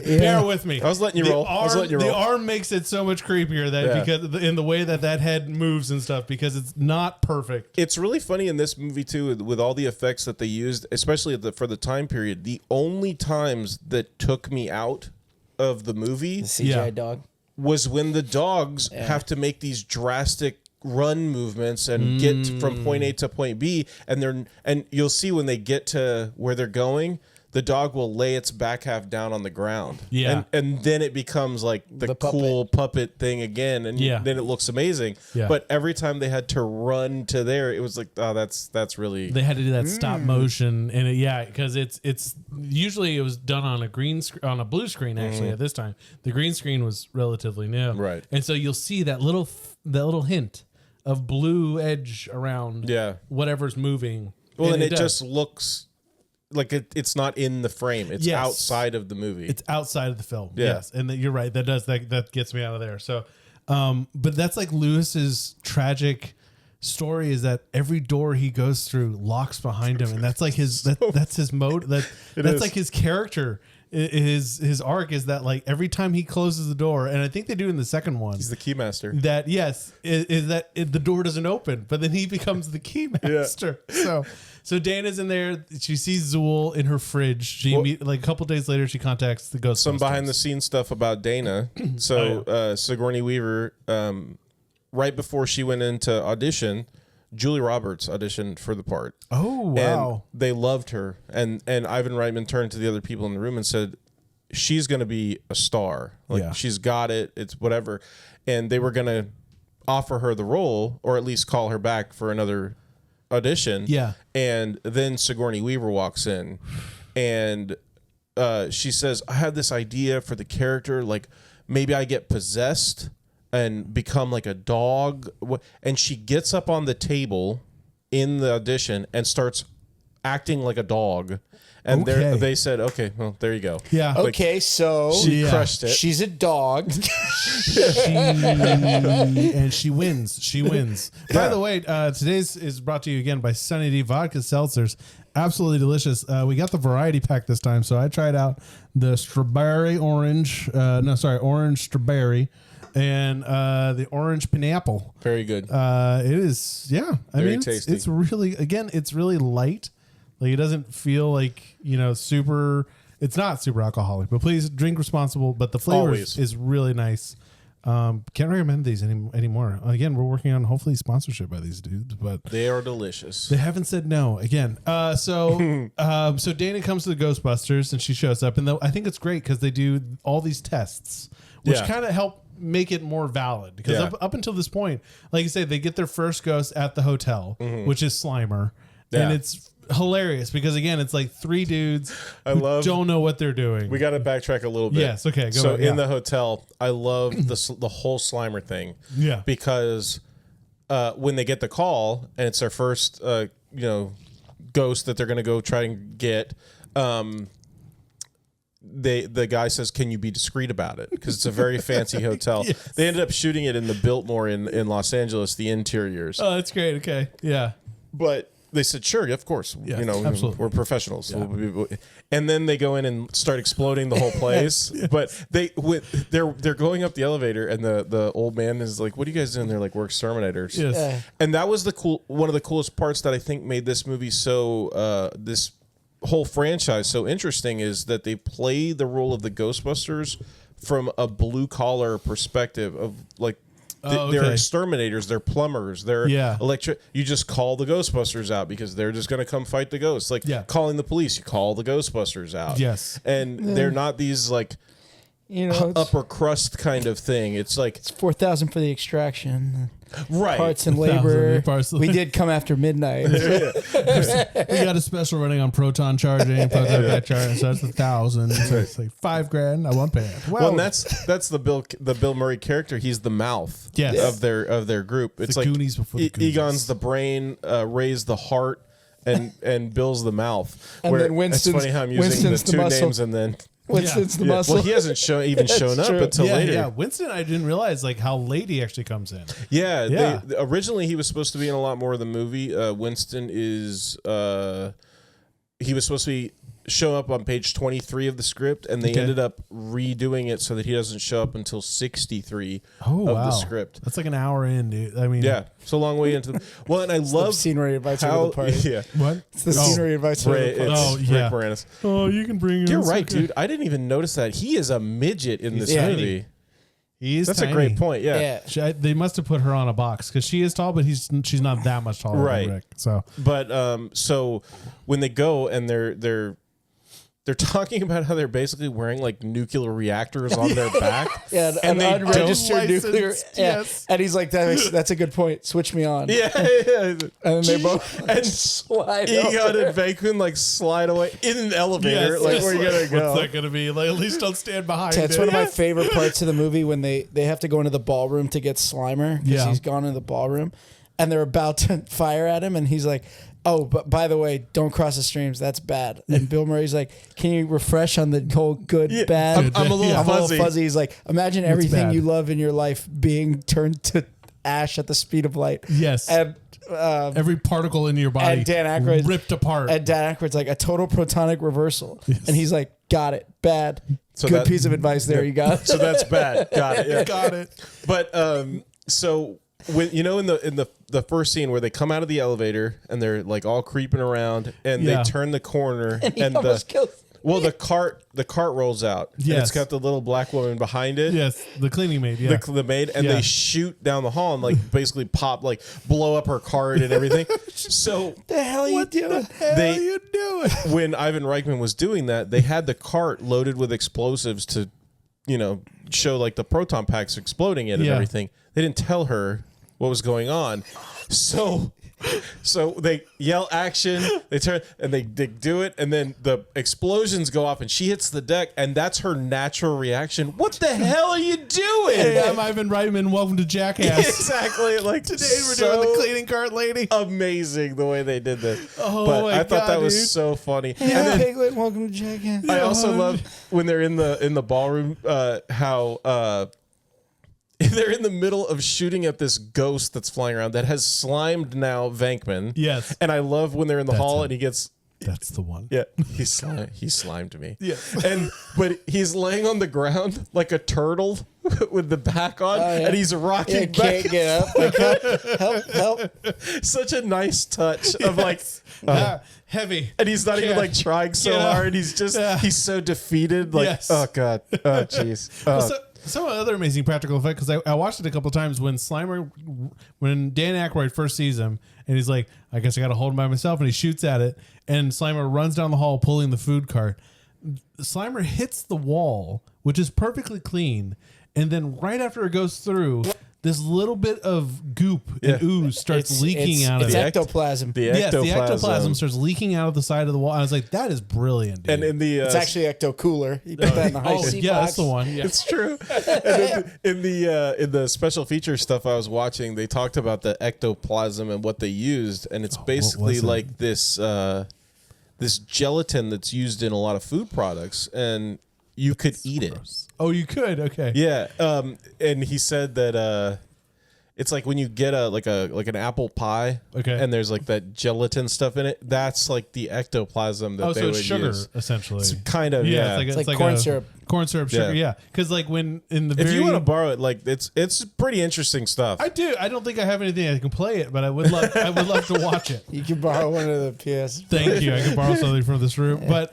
Bear with me. I was letting you roll. The arm makes it so much creepier because in the way that head moves and stuff, because it's not perfect. It's really funny in this movie too, with all the effects that they used, especially for the time period. The only times that took me out of the movie The CGI dog. was when the dogs have to make these drastic run movements and get from point A to point B, and you'll see when they get to where they're going, the dog will lay its back half down on the ground. Yeah. And then it becomes like the cool puppet thing again. And then it looks amazing. Yeah. But every time they had to run to there, it was like, oh, that's really. They had to do that stop motion, and because it's usually it was done on a blue screen. Actually, at this time, the green screen was relatively new, Right. And so you'll see that little hint of blue edge around whatever's moving. Well, and it just looks like it's not in the frame. It's outside of the movie. It's outside of the film. Yeah. Yes, and you're right. That gets me out of there. So, but that's like Lewis's tragic story is that every door he goes through locks behind him, and that's like that's his mode. That's like his character. His arc is that like every time he closes the door, and I think they do in the second one. He's the keymaster. That the door doesn't open, but then he becomes the keymaster. Yeah. So Dana's in there. She sees Zool in her fridge. Like a couple days later, she contacts the Ghostbusters. Some behind the scenes stuff about Dana. So Sigourney Weaver, right before she went into audition, Julie Roberts auditioned for the part. Oh, wow. And they loved her. And Ivan Reitman turned to the other people in the room and said, she's going to be a star. Like, she's got it. It's whatever. And they were going to offer her the role, or at least call her back for another audition. Yeah. And then Sigourney Weaver walks in and she says, I have this idea for the character. Like, maybe I get possessed and become like a dog. And she gets up on the table in the audition and starts acting like a dog. And they said, okay, well, there you go. Yeah. Like, Okay, so she crushed it. She's a dog. And she wins. She wins. By the way, today's is brought to you again by Sunny D Vodka Seltzers. Absolutely delicious. We got the variety pack this time, so I tried out the strawberry orange. Orange strawberry. And the orange pineapple. Very good. It is, Very tasty. It's really, again, it's really light. Like, it doesn't feel like, super, it's not super alcoholic, but please drink responsible. But the flavor is really nice. Can't recommend these anymore. Again, we're working on hopefully sponsorship by these dudes, but they are delicious. They haven't said no. Again, so Dana comes to the Ghostbusters and she shows up, and I think it's great because they do all these tests, which kind of help make it more valid. Because up until this point, like you say, they get their first ghost at the hotel, which is Slimer, and it's hilarious because again, it's like three dudes who don't know what they're doing. We got to backtrack a little bit. Yes, okay. So in the hotel, I love the whole Slimer thing. Yeah, because when they get the call and it's their first, ghost that they're going to go try and get, the guy says, "Can you be discreet about it?" Because it's a very fancy hotel. Yes. They ended up shooting it in the Biltmore in Los Angeles, the interiors. Oh, that's great. Okay, yeah, but. They said, sure, of course. Yeah, absolutely. We're professionals. Yeah. And then they go in and start exploding the whole place. Yes. But they're going up the elevator, and the old man is like, what are you guys doing? They're like, we're exterminators. Yes. And that was one of the coolest parts that I think made this movie so, this whole franchise so interesting, is that they play the role of the Ghostbusters from a blue-collar perspective of, like, they're exterminators, they're plumbers, they're electric. You just call the Ghostbusters out because they're just going to come fight the ghosts. Like calling the police, you call the Ghostbusters out. Yes. And they're not these like, upper crust kind of thing. It's like it's 4,000 for the extraction. Right. Parts and labor. Parts. We did come after midnight. We got a special running on proton charging, proton back charging, so that's 1,000. So it's like $5,000. I won't pay it. Well, and that's the Bill Murray character. He's the mouth of their group. It's like Goonies before the Goonies. Egon's the brain, Ray's the heart, and Bill's the mouth. And then Winston's, it's funny how I'm using the two names and then Winston's the muscle. Well, he hasn't shown up until later. Yeah, Winston, I didn't realize like how late he actually comes in. Yeah. Originally he was supposed to be in a lot more of the movie. Winston is he was supposed to show up on page 23 of the script, and they ended up redoing it so that he doesn't show up until 63 of the script. That's like an hour in, dude. I mean, it's a long way into. Well, and I love the scene where he invites her to the party. Yeah, what? It's the scene where he invites her to the party. Rick Moranis. Oh, you can bring. You're right, dude. I didn't even notice that he is a midget in this movie. That's tiny. a great point. Yeah. They must have put her on a box because she is tall, but she's not that much taller than Rick. So, but so when they go and they're talking about how they're basically wearing like nuclear reactors on their back. And they unregistered nuclear. Yes. And he's like, that's a good point. Switch me on. Yeah. And then they both and slide Egon and Venkman like slide away in an elevator. Yes, like, where you gonna go? What's that gonna be? Like, at least don't stand behind. That's one of my favorite parts of the movie when they have to go into the ballroom to get Slimer because he's gone into the ballroom, and they're about to fire at him, and he's like, "Oh, but by the way, don't cross the streams. That's bad." And Bill Murray's like, "Can you refresh on the whole good, bad?" I'm a little fuzzy. He's like, "Imagine everything you love in your life being turned to ash at the speed of light." Yes. And every particle in your body and Dan Aykroyd ripped apart. And Dan Aykroyd's like, a total protonic reversal. Yes. And he's like, "Got it. Bad. So good piece of advice there. You got it." So that's bad. Got it. Yeah. Got it. But so when in the first scene where they come out of the elevator and they're like all creeping around and they turn the corner and the cart rolls out. Yes. And it's got the little black woman behind it. Yes, the cleaning maid. Yeah, the maid, and they shoot down the hall and like basically blow up her cart and everything. So the hell are you doing? When Ivan Reitman was doing that, they had the cart loaded with explosives to, show like the proton packs exploding it and everything. They didn't tell her what was going on, so they yell action, they turn and they do it, and then the explosions go off and she hits the deck, and that's her natural reaction. What the hell are you doing? Hey, I'm Ivan Reitman. Welcome to Jackass. Exactly. Like today we're doing the cleaning cart lady. Amazing the way they did this. Oh, but my I thought God, that was dude. so funny. Hey, and then, Piglet, welcome to Jackass. I also love when they're in the ballroom, how they're in the middle of shooting at this ghost that's flying around that has slimed now Venkman. Yes. And I love when they're in the hall and he gets... That's the one. Yeah. He slimed me. Yes. But he's laying on the ground like a turtle with the back on, and he's rocking back. Can't get up. Like, help. Such a nice touch of like... heavy. And he's not even like trying so hard. He's just... He's so defeated. Like, oh, God. Oh, jeez. Some other amazing practical effect, because I watched it a couple of times when when Dan Aykroyd first sees him, and he's like, "I guess I got to hold him by myself," and he shoots at it, and Slimer runs down the hall pulling the food cart. Slimer hits the wall, which is perfectly clean, and then right after it goes through, this little bit of goop and ooze starts leaking out of it. It's ectoplasm. The ectoplasm starts leaking out of the side of the wall. I was like, that is brilliant, dude. And in the it's actually ecto cooler. You put that in the high C box. That's the one. Yeah. It's true. And in the special feature stuff I was watching, they talked about the ectoplasm and what they used, and it's basically like this gelatin that's used in a lot of food products, and you could eat it. Oh, you could? Okay. Yeah. And he said that it's like when you get an apple pie, and there's like that gelatin stuff in it. That's like the ectoplasm that they would sugar, use. Essentially. It's kind of It's like corn syrup. Corn syrup sugar, yeah. Because like when in the if you want to borrow it, like it's pretty interesting stuff. I do. I don't think I have anything I can play it, but I would love to watch it. You can borrow one of the PS. Thank you. I can borrow something from this room. But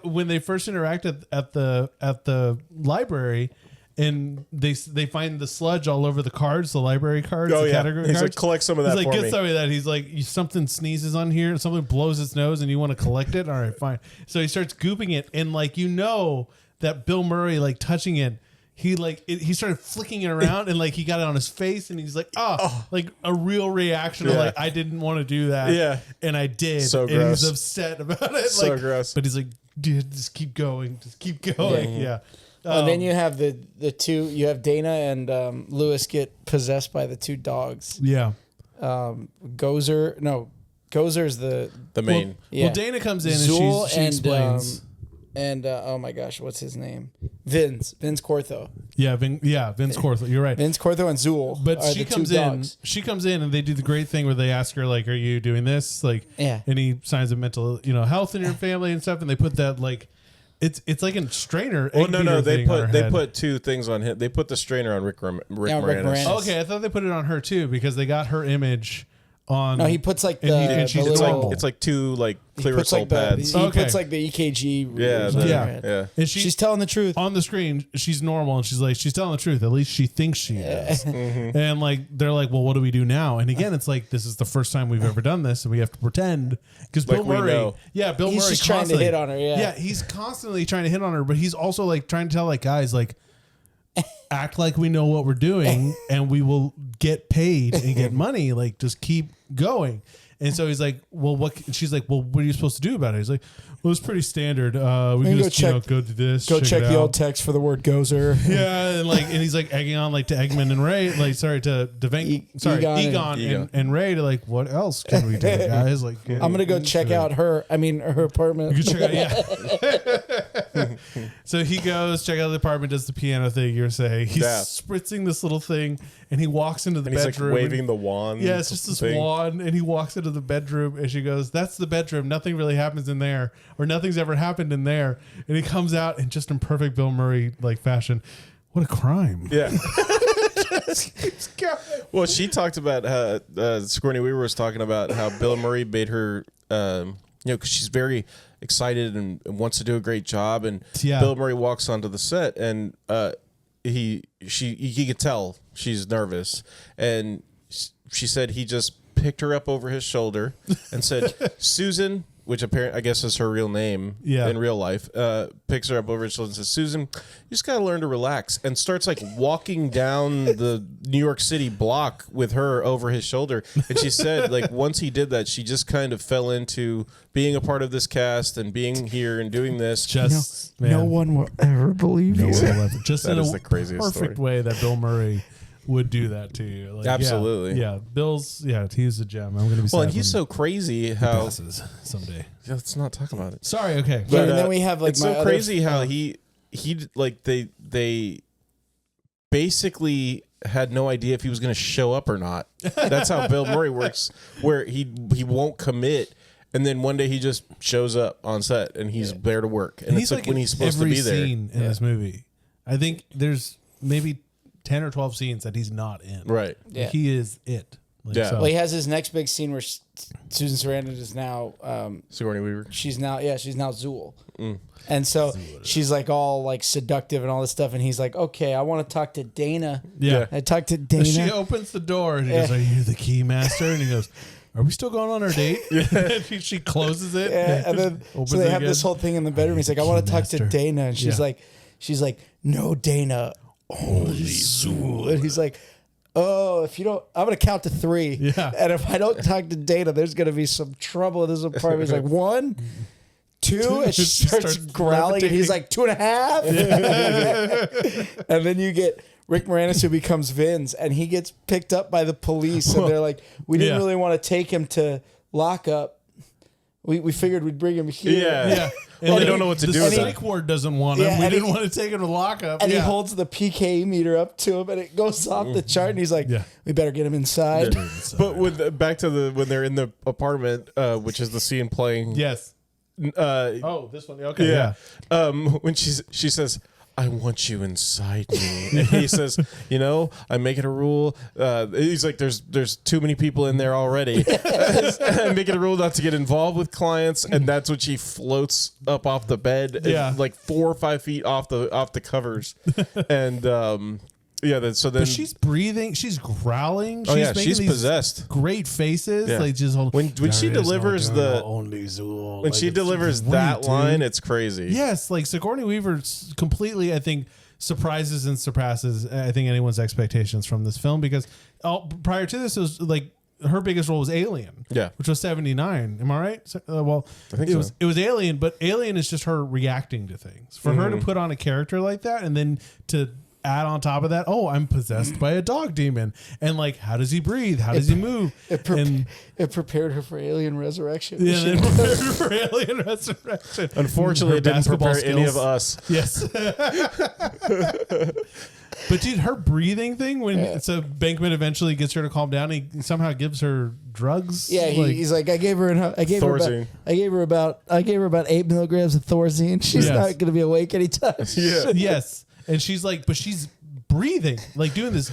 when they first interact at the library, and they find the sludge all over the cards, the library cards, the category He's cards. like, collect some of that He's like, for get me. some of that. He's like, something sneezes on here, something blows its nose, and you want to collect it? All right, fine. So he starts gooping it, and like, that Bill Murray like touching it. He started flicking it around and like he got it on his face and he's like, like a real reaction of like, I didn't want to do that. Yeah. And I did. So and gross. he's upset about it. So like, gross. But he's like, dude, just keep going. Just keep going. Yeah. And then you have the two, you have Dana and Lewis get possessed by the two dogs. Yeah. Gozer's the main. Well, Dana comes in Zool and she explains. And oh my gosh, what's his name? Vince Cortho. Yeah, Vince Cortho. You're right. Vince Cortho and Zool. But are she the comes two in. dogs. She comes in, and they do the great thing where they ask her like, "Are you doing this?" Like, Yeah. And he signs a mental, health in your family and stuff. And they put that like, it's like a strainer. Well, no. They put put two things on him. They put the strainer on Rick Moranis. Moranis. Okay, I thought they put it on her too because they got her image on. No, he puts like and the she's little. It's like two like he clear puts like pads. he puts like the EKG. Yeah, on her yeah. head. Yeah. And She's telling the truth. on the screen. She's normal, and she's telling the truth. At least she thinks she is. Mm-hmm. And like they're like, well, what do we do now? And again, it's like this is the first time we've ever done this, and we have to pretend because Like Bill we Murray, know. Bill He's Murray just trying to constantly- hit on her, yeah. he's constantly trying to hit on her, but he's also like trying to tell like guys like. Act like we know what we're doing and we will get paid and get money. Like, just keep going. And so he's like, well, she's like, well, what are you supposed to do about it? He's like, well, it's pretty standard. We can go just, check- go do this. Go check it the out. old text for the word gozer. Yeah. And he's like egging on like to Eggman and Ray, Egon and Ray to like, what else can we do, guys? Like, I'm going to go check out her apartment. you can check out, So he goes, check out the apartment, does the piano thing you're saying. He's spritzing this little thing, and he walks into the And he's bedroom. like waving the wand. Yeah, it's just this wand, and he walks into the bedroom, and she goes, that's the bedroom. Nothing really happens in there, or nothing's ever happened in there. And he comes out in just in perfect Bill Murray like fashion. What a crime. Yeah. Well, she talked about Sigourney Weaver was talking about how Bill Murray made her, because she's very excited and wants to do a great job. And Bill Murray walks onto the set, and he could tell she's nervous. And she said he just picked her up over his shoulder and said, Susan, which apparently I guess is her real name in real life, picks her up over his shoulder and says, Susan, you just got to learn to relax, and starts like walking down the New York City block with her over his shoulder. And she said like once he did that, she just kind of fell into being a part of this cast and being here and doing this. No one will ever believe you. Just That in is a the craziest perfect story. way that Bill Murray would do that to you. Like, Absolutely. Yeah. He's a gem. I'm going to be sad And he's so crazy how passes someday. let's not talk about it. Sorry. Okay. Yeah, and then we have like it's so crazy how he like they basically had no idea if he was going to show up or not. That's how Bill Murray works, where he won't commit, and then one day he just shows up on set and he's there to work, and it's like when he's supposed to be there. Every scene in this movie, I think there's maybe 10 or 12 scenes that he's not in. Right. Yeah. He is it. Like, Yeah. so- Well, he has his next big scene where Susan Sarandon is now. Sigourney Weaver. She's now Zool, and so she's like all like seductive and all this stuff, and he's like, okay, I want to talk to Dana. Yeah. I talked to Dana. She opens the door and he goes, are you the key master? And he goes, are we still going on our date? And she closes it. Yeah, and then so they have this whole thing in the bedroom. He's like, I want to talk to Master. Dana, and she's like, no, Dana, only Zool. And he's like, oh, if you don't, I'm gonna count to 3. Yeah. And if I don't talk to Dana, there's gonna be some trouble in this apartment. He's like, 1, 2, and she starts growling, and he's like 2.5. And then you get Rick Moranis, who becomes Vince, and he gets picked up by the police, and they're like, we didn't really want to take him to lockup. We figured we'd bring him here. Yeah. And they don't know what to do with The that. psych ward doesn't want him. Yeah, We and didn't he- want to take him to lockup. And he holds the PKE meter up to him, and it goes off the chart. And he's like, "We better get him inside." But back to when they're in the apartment, which is the scene playing. Yes. This one. Okay. Yeah. When she says, I want you inside me. And he says, I make it a rule. He's like, there's too many people in there already. I make it a rule not to get involved with clients. And that's when she floats up off the bed, like 4 or 5 feet off the covers. And Yeah. So then But she's breathing. She's growling. Oh, She's yeah, making she's these possessed. Great faces. Yeah. Like just when she delivers that line, it's crazy. Yes, like Sigourney Weaver completely, I think, surprises and surpasses, I think, anyone's expectations from this film, because prior to this, it was like her biggest role was Alien, which was 79. Am I right? Well, I think it was Alien, but Alien is just her reacting to things. For her to put on a character like that, and then to add on top of that, I'm possessed by a dog demon, and like, how does he breathe? How does he move? It prepared her for Alien Resurrection. Yeah, it prepared her for Alien Resurrection. Unfortunately, it didn't prepare any of us. Yes. But dude, her breathing thing, when so Bankman eventually gets her to calm down, he somehow gives her drugs. Yeah, he's like, I gave her about 8 milligrams of Thorazine. She's not going to be awake anytime. Yeah. Yes. And she's like, but she's breathing, like doing this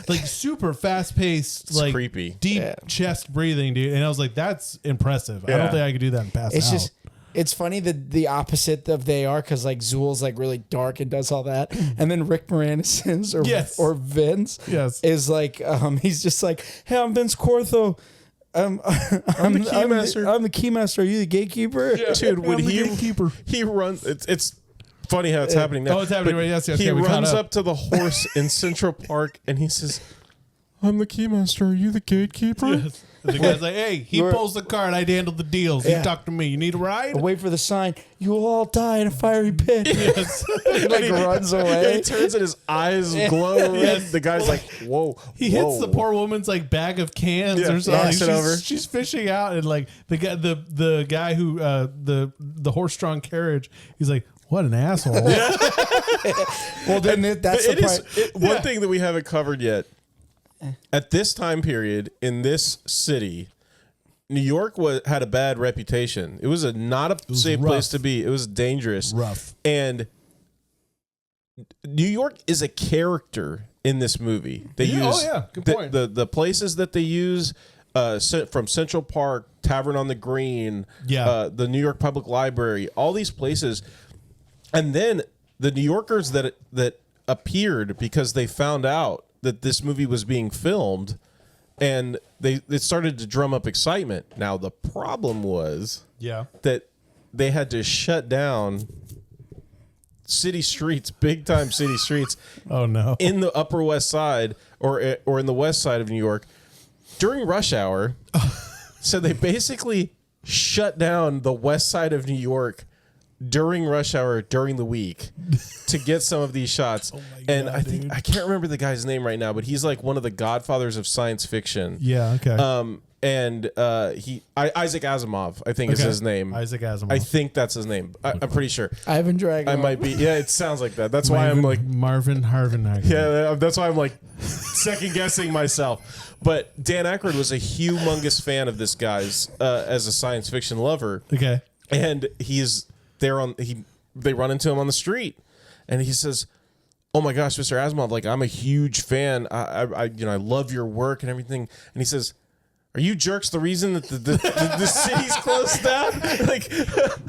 like super fast paced, like creepy, deep chest breathing, dude. And I was like, that's impressive. I don't think I could do that and pass out. It's funny the opposite of they are, because like Zool's like really dark and does all that, and then Rick Moranis's or Vince is like he's just like, hey, I'm Vince Cortho. I'm the keymaster. I'm the keymaster. Are you the gatekeeper? Yeah. Dude, when he runs, it's funny how it's happening now. Oh, it's happening right. Yes, he runs up to the horse in Central Park and he says, I'm the keymaster. Are you the gatekeeper? Yes. The guy's like, hey, he pulls the card. I handle the deals. You talk to me. You need a ride? Wait for the sign. You will all die in a fiery pit. Yes. He like runs away. Yeah, he turns and his eyes glow red. The guy's like, whoa. He hits the poor woman's like bag of cans or something. She's fishing out, and like the guy who the horse-drawn carriage, he's like, what an asshole. Well, then that's the part. One thing that we haven't covered yet. At this time period in this city, New York had a bad reputation. It was not a safe place to be. It was dangerous. Rough. And New York is a character in this movie. They use good point. The places that they use from Central Park, Tavern on the Green, the New York Public Library, all these places. And then the New Yorkers that appeared because they found out that this movie was being filmed, and it started to drum up excitement. Now the problem was that they had to shut down city streets, big time city streets. Oh no! In the Upper West Side or in the West Side of New York during rush hour. So they basically shut down the West Side of New York during rush hour during the week to get some of these shots. And I think I can't remember the guy's name right now, but he's like one of the godfathers of science fiction. Yeah, okay. Isaac Asimov, I think is his name. Isaac Asimov. I think that's his name. I'm pretty sure. Ivan Drago. I might be. Yeah, it sounds like that. That's why I'm like Marvin Harvin. Yeah, that's why I'm like second guessing myself. But Dan Aykroyd was a humongous fan of this guy's as a science fiction lover. Okay. And they run into him on the street, and he says, "Oh my gosh, Mr. Asimov, like I'm a huge fan. I love your work and everything." And he says, "Are you jerks the reason that the city's closed down? Like,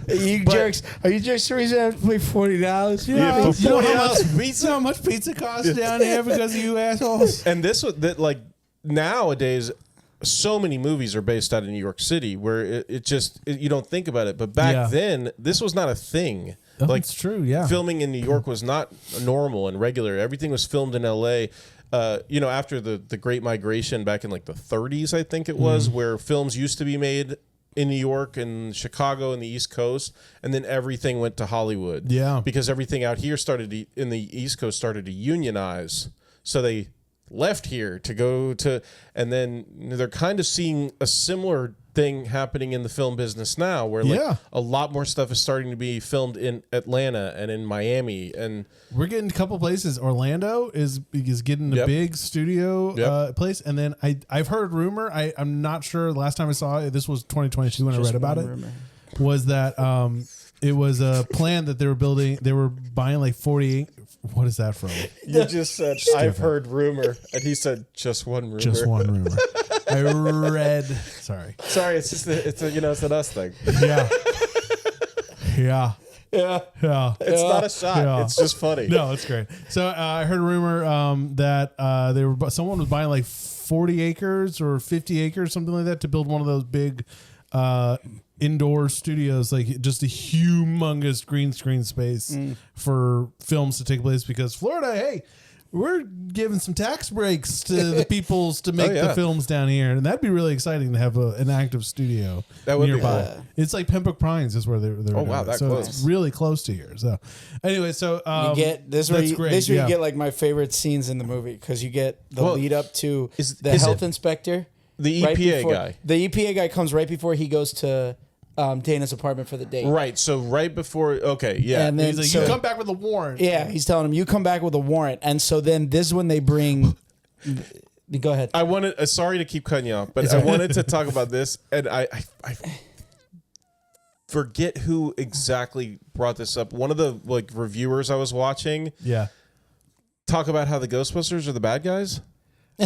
are you jerks the reason I have to pay $40? You know how much pizza costs down here because of you assholes?" And this was that like nowadays. So many movies are based out of New York City where you don't think about it. But back then, this was not a thing. Oh, like, it's true, yeah. Filming in New York was not normal and regular. Everything was filmed in L.A. After the Great Migration back in like the 30s, I think it was, where films used to be made in New York and Chicago and the East Coast, and then everything went to Hollywood. Yeah. Because everything out here in the East Coast started to unionize. So they left here to go to, and then they're kind of seeing a similar thing happening in the film business now, where like a lot more stuff is starting to be filmed in Atlanta and in Miami, and we're getting a couple places. Orlando is getting a big studio place, and then I've heard rumor. I'm not sure. Last time I saw it, this was 2022 when I read about it. Was that it was a plan that they were building. They were buying like 48. What is that from? You just said, I've heard rumor. And he said, just one rumor. Just one rumor. I read. Sorry. Sorry, it's just it's an us thing. Yeah. Yeah. Yeah. It's not a shot. Yeah. It's just funny. No, it's great. So I heard a rumor that someone was buying like 40 acres or 50 acres, something like that, to build one of those big indoor studios, like just a humongous green screen space for films to take place, because Florida, hey, we're giving some tax breaks to the peoples to make the films down here, and that'd be really exciting to have an active studio that would nearby. Be cool. It's like Pembroke Pines is where they're oh wow, that so close. it's really close to here. So anyway, so You get this where you get like my favorite scenes in the movie, because you get the lead up to the health inspector, the EPA guy. The EPA guy comes right before he goes to Dana's apartment for the date. Right. So right before, And then he's like, you come back with a warrant. Yeah, he's telling him, you come back with a warrant. And so then this is when they bring. Go ahead. I wanted. Sorry to keep cutting you off, but I wanted to talk about this, and I forget who exactly brought this up. One of the reviewers I was watching. Yeah. Talk about how the Ghostbusters are the bad guys.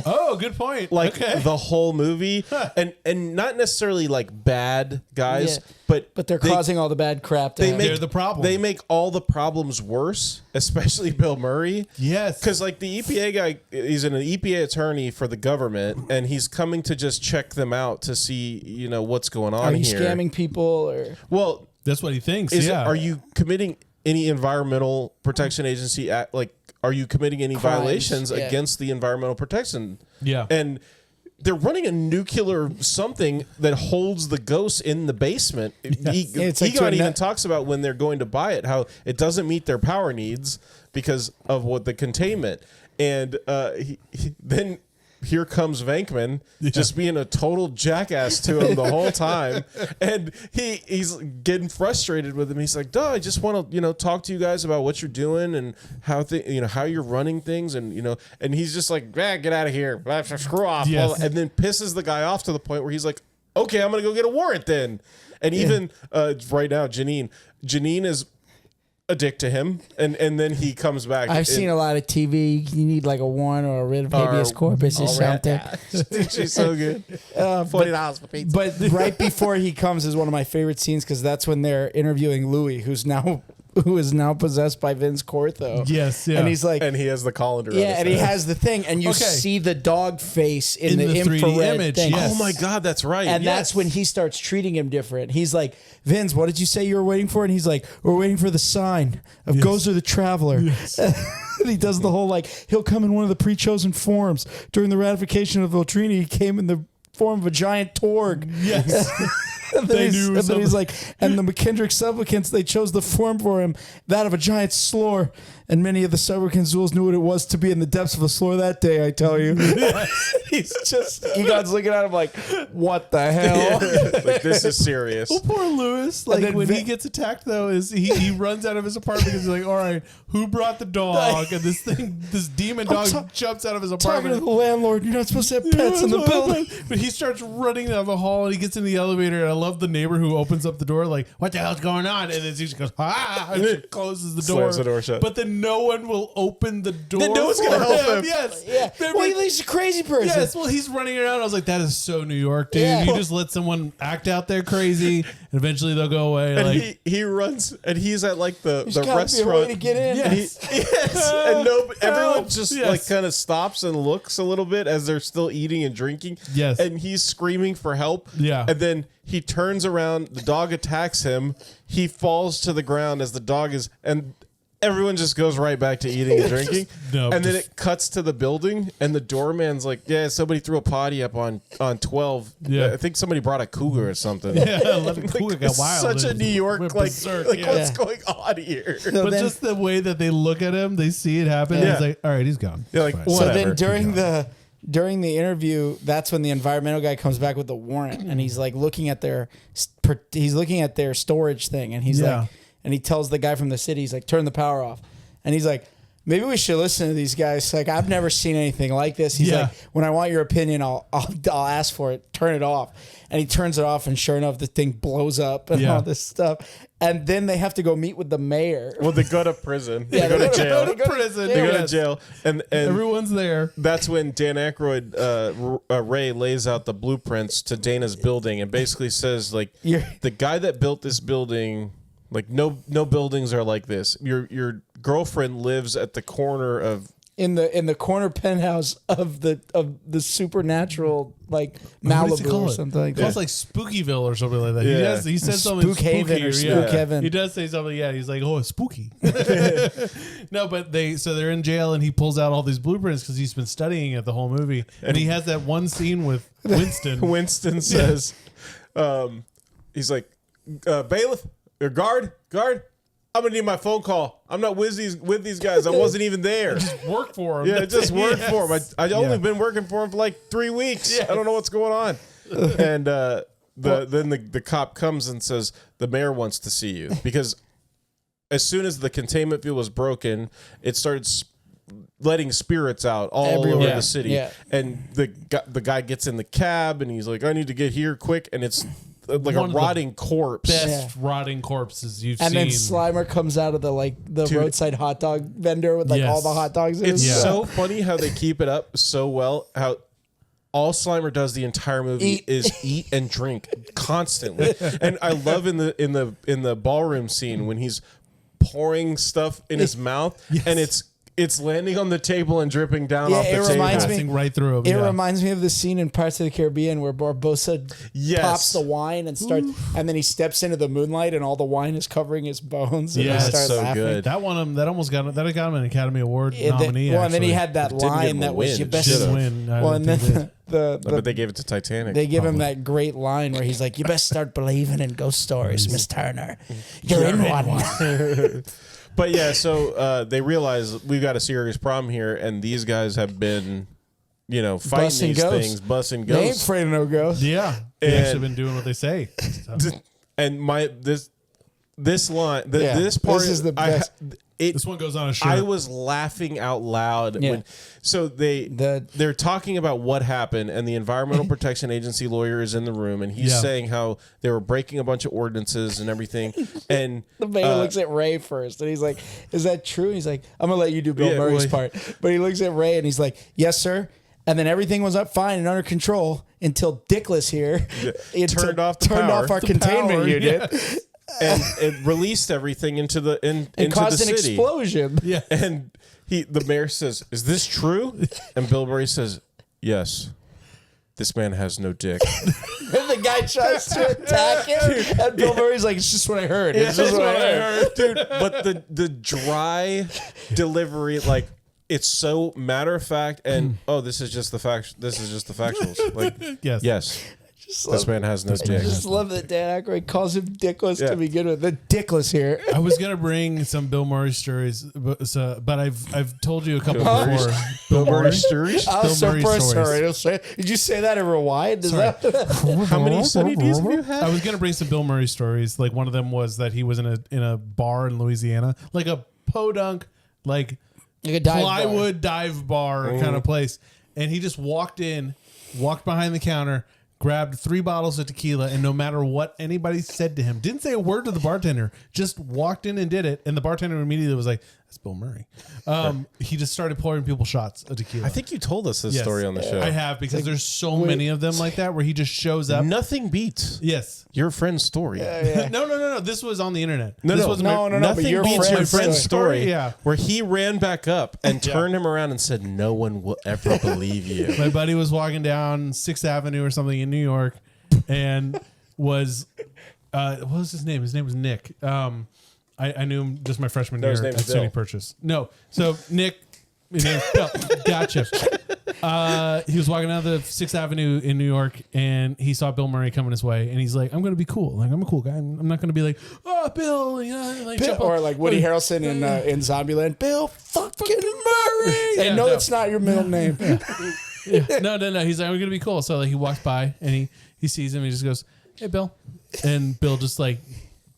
Oh, good point. The whole movie, and not necessarily like bad guys, but they're causing all the bad crap. They're the problem. They make all the problems worse, especially Bill Murray. Yes, because like the EPA guy, he's an EPA attorney for the government, and he's coming to just check them out to see what's going on. Are you here. scamming people or? Well, that's what he thinks. Are you committing any environmental protection agency act Are you committing any Crimes, violations against the environmental protection? Yeah. And they're running a nuclear something that holds the ghosts in the basement. Yes. Egon even talks about when they're going to buy it, how it doesn't meet their power needs because of the containment. And then here comes Venkman just being a total jackass to him the whole time. And he's getting frustrated with him. He's like, duh, I just want to, talk to you guys about what you're doing and how how you're running things. And, and he's just like, get out of here. Screw off. Yes. And then pisses the guy off to the point where he's like, okay, I'm going to go get a warrant then. And even right now, Janine is a dick to him, and then he comes back. I've seen a lot of TV. You need like a warrant or a writ of habeas corpus or something. She's so good. $40 for pizza. But right before he comes is one of my favorite scenes, because that's when they're interviewing Louis, who is now possessed by Vince Cortho. Yes, yeah. And he's like, and he has the colander. Yeah, and he has the thing, and you see the dog face in the 3D infrared image. thing. Yes. Oh my God, that's right. And that's when he starts treating him different. He's like, Vince, what did you say you were waiting for? And he's like, we're waiting for the sign of Gozer the Traveler. Yes. And he does the whole he'll come in one of the pre-chosen forms. During the ratification of Voltrini, he came in the form of a giant Torg. Yes. And then he's like, and the McKendrick supplicants, they chose the form for him, that of a giant slore. And many of the supplicants' rules knew what it was to be in the depths of a slore that day, I tell you. He's just, Egon's looking at him like, what the hell? This is serious. Well, poor Lewis. When he gets attacked, though, is he runs out of his apartment because he's like, all right, who brought the dog? And this demon dog jumps out of his apartment. Talking to the landlord, you're not supposed to have pets in the building. But he starts running down the hall, and he gets in the elevator, and I love the neighbor who opens up the door, like, what the hell's going on? And then he just goes, and she closes the door. Slams the door shut. But then no one will open the door. Then no one's going to help him. Yes. Yeah. Well, he's a crazy person. Yes. Well, he's running around. I was like, that is so New York, dude. Yeah. You just let someone act out there crazy, and eventually they'll go away. And he runs, and he's at the restaurant. Be a way to get in. Yes. And everyone just kind of stops and looks a little bit as they're still eating and drinking. Yes. And he's screaming for help. Yeah. And then he turns around, the dog attacks him. He falls to the ground as the dog is, and everyone just goes right back to eating and drinking. And then it cuts to the building, and the doorman's like, yeah, somebody threw a potty up on 12. Yeah. I think somebody brought a cougar or something. Yeah, cougar got wild. Such a New York, what's going on here? But just the way that they look at him, they see it happen. And it's like, all right, he's gone. Yeah, like, Fine. So then during the interview, that's when the environmental guy comes back with the warrant, and he's like looking at their storage thing, and he's like, and he tells the guy from the city, he's like, turn the power off, and he's like, maybe we should listen to these guys. Like, I've never seen anything like this. He's like, when I want your opinion, I'll ask for it. Turn it off. And he turns it off, and sure enough, the thing blows up and all this stuff. And then they have to go meet with the mayor. Well, they go to prison. Yeah, they go to jail. They go to prison. They go to jail. And everyone's there. That's when Dan Aykroyd, Ray, lays out the blueprints to Dana's building and basically says, like, the guy that built this building Like no buildings are like this. Your girlfriend lives at the corner of in the corner penthouse of the supernatural like What does he Malibu call or it? something like He calls that. like Spookyville or something like that. Yeah. He says something Spook Haven spooky or Spook Heaven. He does say something. Yeah, he's like, oh, it's spooky. No, but they're in jail and he pulls out all these blueprints because he's been studying it the whole movie. And he has that one scene with Winston. Winston says, he's like, bailiff, or guard, I'm gonna need my phone call. I'm not with these guys. I wasn't even there. Just work for him. Yeah, just work Yes. for him. I only been working for him for like 3 weeks. Yes. I don't know what's going on. And then the cop comes and says the mayor wants to see you because as soon as the containment field was broken, it started letting spirits out all Everywhere. over Yeah. the city. Yeah. And the guy gets in the cab and he's like, I need to get here quick. And it's like One a of the rotting corpse. Best rotting corpses you've And seen. then Slimer comes out of the Dude. roadside hot dog vendor with like Yes. all the hot dogs in It's it. so funny how they keep it up so well. How all Slimer does the entire movie is eat and drink constantly. And I love in the ballroom scene when he's pouring stuff in his mouth and it's landing on the table and dripping down off the it table. reminds me- passing right through him. It reminds me of the scene in Pirates of the Caribbean where Barbossa Yes. pops the wine and starts, and then he steps into the moonlight and all the wine is covering his bones. And Yeah, they it's start so laughing. good. That one, that almost got got him an Academy Award Yeah, nominee. and then he actually. had that Didn't give line him a that was win. your best. Should've. Didn't win. I Well, don't and think then But they gave it to Titanic. they give him that great line where he's like, "You best start believing in ghost stories, Miss Turner. You're in one." But yeah, so they realize we've got a serious problem here, and these guys have been, fighting Busting these ghosts. things, busting They ain't ghosts. afraid of no ghosts. Yeah, they And- actually been doing what they say. So, And this line, Yeah, this part this is the best. this one goes on a shirt. I was laughing out loud Yeah. when. So they're talking about what happened, and the Environmental Protection Agency lawyer is in the room, and he's Yeah. saying how they were breaking a bunch of ordinances and everything. And The mayor looks at Ray first, and he's like, "Is that true?" And he's like, "I'm gonna let you do Bill Yeah, Murray's well, part." But he looks at Ray, and he's like, "Yes, sir." And then everything was up fine and under control until Dickless here turned off the turned power. off our The containment power, unit and it released everything into the and into caused the an city. explosion. yeah. And the mayor says, "Is this true?" And Bill Murray says, "Yes. This man has no dick." And the guy tries to attack him, and Bill Murray's like, "It's just what I heard. It's just what I heard." Dude. But the dry delivery, like it's so matter of fact, and this is just the fact. This is just the factuals. Like Yes. yes, Just this man has no I dick. just love that Dan Aykroyd calls him Dickless Yeah. to begin with. The Dickless here. I was gonna bring some Bill Murray stories, but I've told you a couple Bill Murray- before. Bill Murray stories. I was Bill so Murray first. stories. Sorry, did you say that in rewind? Is Sorry. that How many Sunny D's have you had? I was gonna bring some Bill Murray stories. Like one of them was that he was in a bar in Louisiana, like a podunk, like a dive bar? plywood dive bar kind of place, and he just walked behind the counter, grabbed 3 bottles of tequila, and no matter what anybody said to him, didn't say a word to the bartender, just walked in and did it, and the bartender immediately was like, "That's Bill Murray." He just started pouring people shots of tequila. I think you told us this Yes. story on the show. I have, because there's so many of them like that where he just shows up. Nothing beats Yes. your friend's story. No. This was on the internet. No, this no, was no, but Nothing your beats your friend's friend's story. Yeah. Where he ran back up and turned him around and said, "No one will ever believe you." My buddy was walking down 6th Avenue or something in New York, and was what was his name? His name was Nick. I knew him just my freshman No, year his name at is Bill. SUNY Purchase. No, so Nick. His name's Bill. Gotcha. He was walking down the 6th Avenue in New York, and he saw Bill Murray coming his way, and he's like, "I'm going to be cool. Like, I'm a cool guy. I'm not going to be like, oh, Bill, like jump or up." like Woody Harrelson in Zombieland, Bill fucking Murray. And no, it's not your middle name. No. He's like, "I'm gonna be cool." So like, he walks by and he sees him. He just goes, "Hey, Bill," and Bill just like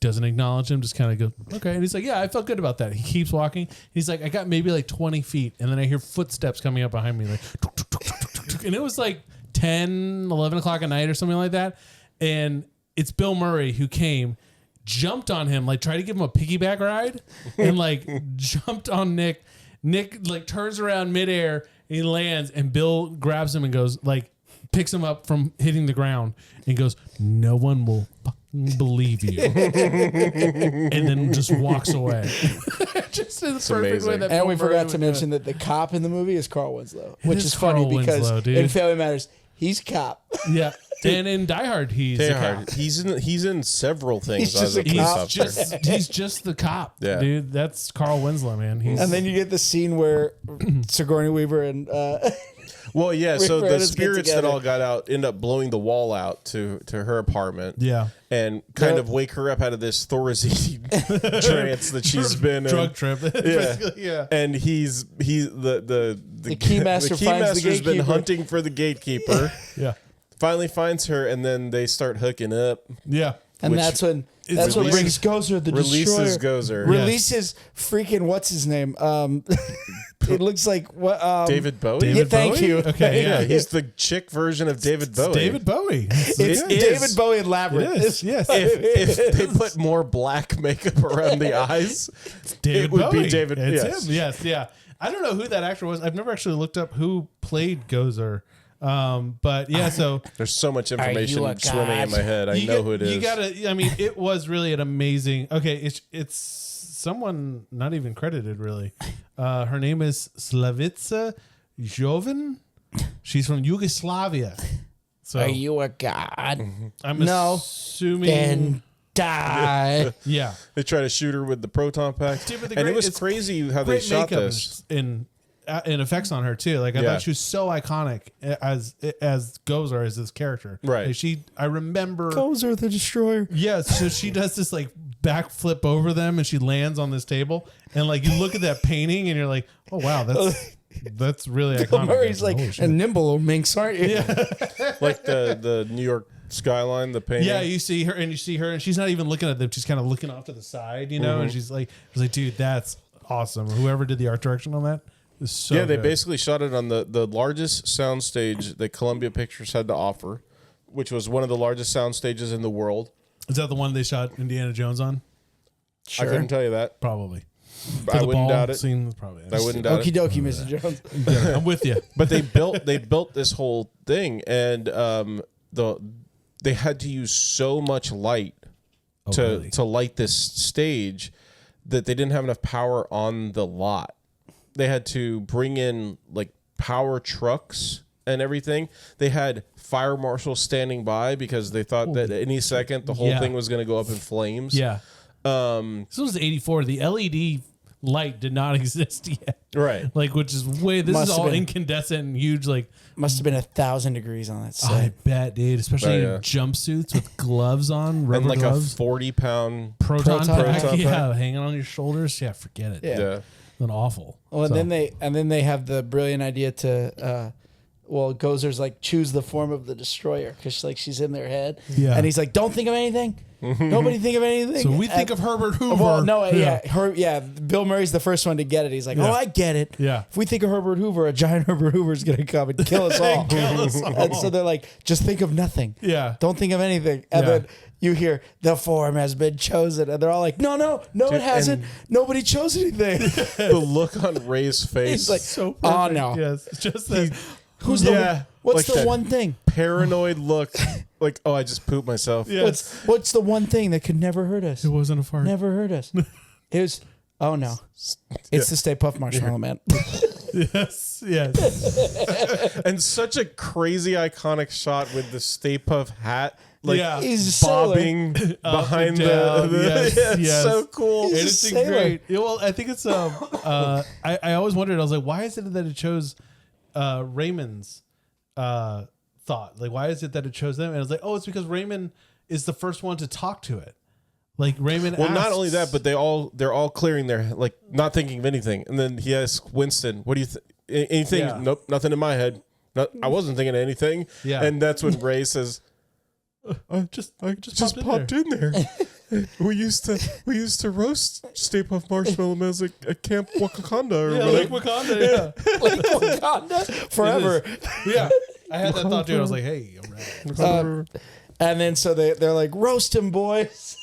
doesn't acknowledge him. Just kind of goes, "Okay." And he's like, "Yeah, I felt good about that." He keeps walking. He's like, "I got maybe like 20 feet, and then I hear footsteps coming up behind me, like, tuk, tuk, tuk, tuk, tuk, tuk. And it was like 10, 11 o'clock at night or something like that. And it's Bill Murray who came, jumped on him, like tried to give him a piggyback ride, and like jumped on Nick. Nick like turns around midair. He lands, and Bill grabs him and goes, like, picks him up from hitting the ground and goes, "No one will fucking believe you. And then just walks away. Just in the perfect way amazing. that And we Bill forgot Murray to would mention that the cop in the movie is Carl Winslow, It which is is funny Carl because Winslow, dude. in Family Matters, he's cop. do. Yeah. And in Die Hard, he's a cop. He's in several things He's just as a a police cop. officer. He's just the cop, Yeah. dude. That's Carl Winslow, man. He's And then you get the scene where Sigourney Weaver and Well, yeah. Rick So the Moranis get spirits that together. all got out end up blowing the wall out to her apartment. yeah. And kind Yeah. of wake her up out of this Thorazine trance that she's been in. Drug trip. Basically, yeah. And the Keymaster finds the Keymaster's been gatekeeper. hunting for the gatekeeper. Yeah. Finally finds her, and then they start hooking up. Yeah. and Which that's when is brings releases- Gozer the Releases Destroyer. Gozer. Releases freaking what's his name? It looks like what David Bowie. David Yeah, thank Bowie? you. Okay, Yeah, yeah. he's the chick version of David Bowie. David Bowie. It's It is. David Bowie and Labyrinth. It is, yes. If they put more black makeup around the eyes, David it would Bowie. be David. It's Yes. him. Yes, yeah. I don't know who that actor was. I've never actually looked up who played Gozer. But yeah, so There's so much information a swimming in god? my head. I know who it is. You gotta. I mean, it was really an amazing. Okay, it's someone not even credited really. Her name is Slavica Jovan. She's from Yugoslavia. So Are you a god? I'm No. assuming. Then die. Yeah. They try to shoot her with the proton pack, Dude, but the and great- it was it's crazy how they Great shot makeup this. in effects on her too. Like I Yeah. thought she was so iconic as Gozer as this character. Right. Like I remember. Gozer the Destroyer. Yeah, so she does this like backflip over them and she lands on this table and like you look at that painting and you're like, oh wow, that's really Bill iconic. Murray's like Holy a shit. nimble old minx, aren't you? Like the New York skyline, the painting. Yeah, you see her and she's not even looking at them. She's kind of looking off to the side, you know, Mm-hmm. and she's like, dude, that's awesome. Whoever did the art direction on that is so Yeah, they good. basically shot it on the largest soundstage that Columbia Pictures had to offer, which was one of the largest sound stages in the world. Is that the one they shot Indiana Jones on? I couldn't tell you that. Probably. I the wouldn't ball doubt it. Scene, probably. I wouldn't doubt Okie it. dokie, Mr. Jones. I'm with you. But they built this whole thing, and they had to use so much light really? to light this stage that they didn't have enough power on the lot. They had to bring in like power trucks and everything. They had fire marshals standing by because they thought that any second the whole Yeah. thing was going to go up in flames. Yeah. This was 84. The LED light did not exist yet. Right. Like, which is this Must is have all been. incandescent and huge. Like, Must have been 1,000 degrees on that set. I bet, dude. Especially Oh, yeah. in jumpsuits with gloves on, rubber And like gloves. a 40-pound. proton pack, pack. yeah, hanging on your shoulders. Yeah, forget it. Yeah. Yeah. Then awful. Well, and So, then they have the brilliant idea to, Gozer's like choose the form of the destroyer because like she's in their head. Yeah. And he's like, don't think of anything. Nobody think of anything. so we think And- of Herbert Hoover. Well, no, yeah, Bill Murray's the first one to get it. He's like, Yeah. oh, I get it. Yeah. If we think of Herbert Hoover, a giant Herbert Hoover's gonna come and kill us all. And so they're like, just think of nothing. Yeah. Don't think of anything. And Yeah. then you hear the form has been chosen, and they're all like, no, it hasn't. and- Nobody chose anything. The look on Ray's face. He's like, So oh perfect. no. Yes. It's just that. Who's Yeah, what's like the that. one thing? paranoid look. Like, oh, I just pooped myself. Yes. What's the one thing that could never hurt us? It wasn't a fart. Never hurt us. It was. Oh no, it's the Stay Puft Marshmallow Man. Yes. Yes. And such a crazy iconic shot with the Stay Puft hat. Like Yeah. He's a sailor. bobbing behind and down. the Yes, yeah, it's yes. so cool. He's And a it's sailor. great. Yeah, well, I think it's I always wondered. I was like, why is it that it chose Raymond's thought? Like, why is it that it chose them? And I was like, oh, it's because Raymond is the first one to talk to it. Like Raymond. Well, not asks- only that, but they're all clearing their, like, not thinking of anything. And then he asks Winston, "What do you think? Anything? Yeah. Nope, nothing in my head. I wasn't thinking of anything." Yeah. And that's when Ray says, I just popped in there. We used to roast Stay Puft Marshmallow as a Camp Wakanda or yeah, whatever. like Wakanda. Yeah. Like Wakanda forever. Yeah. I had that thought too. I was like, hey, all right. And then so they're like, roast him, boys.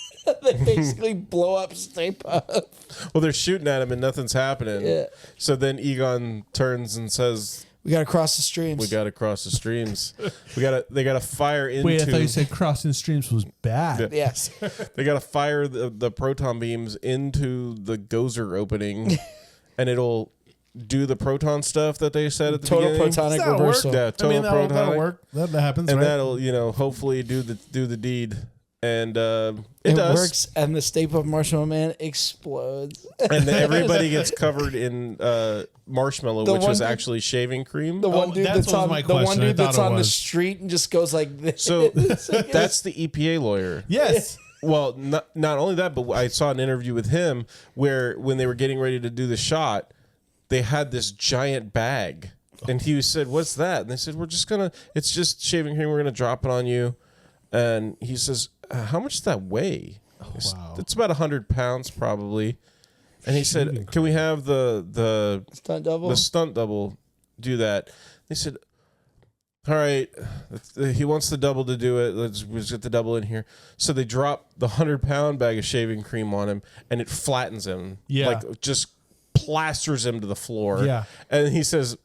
They basically blow up Stay Puft. Well, they're shooting at him and nothing's happening. Yeah. So then Egon turns and says, We got to cross the streams. We got to cross the streams. They got to fire into. Wait, I thought you said crossing streams was bad. Yes. They got to fire the proton beams into the Gozer opening, and it'll do the proton stuff that they said at the Total beginning. protonic That'll reversal. Yeah, total protonic. That'll work. That happens, And right? that'll, hopefully do the deed. And it does. Works, and the Stay Puft Marshmallow Man explodes. And then everybody gets covered in marshmallow, The which one was dude- actually shaving cream. The one dude that's that's what was on my the one question. I dude that's thought it on the was. street and just goes like this. So that's the EPA lawyer. Yes. Well, not only that, but I saw an interview with him where when they were getting ready to do the shot, they had this giant bag. And he said, "What's that?" And they said, it's just shaving cream. We're going to drop it on you. And he says, "How much does that weigh?" Wow. It's about 100 pounds probably. And he said, "Can we have the Stunt double. the stunt double do that?" They said, "All right, he wants the double to do it. Let's get the double in here." So they drop the 100-pound bag of shaving cream on him, and it flattens him. Yeah. Like just plasters him to the floor. Yeah. And he says,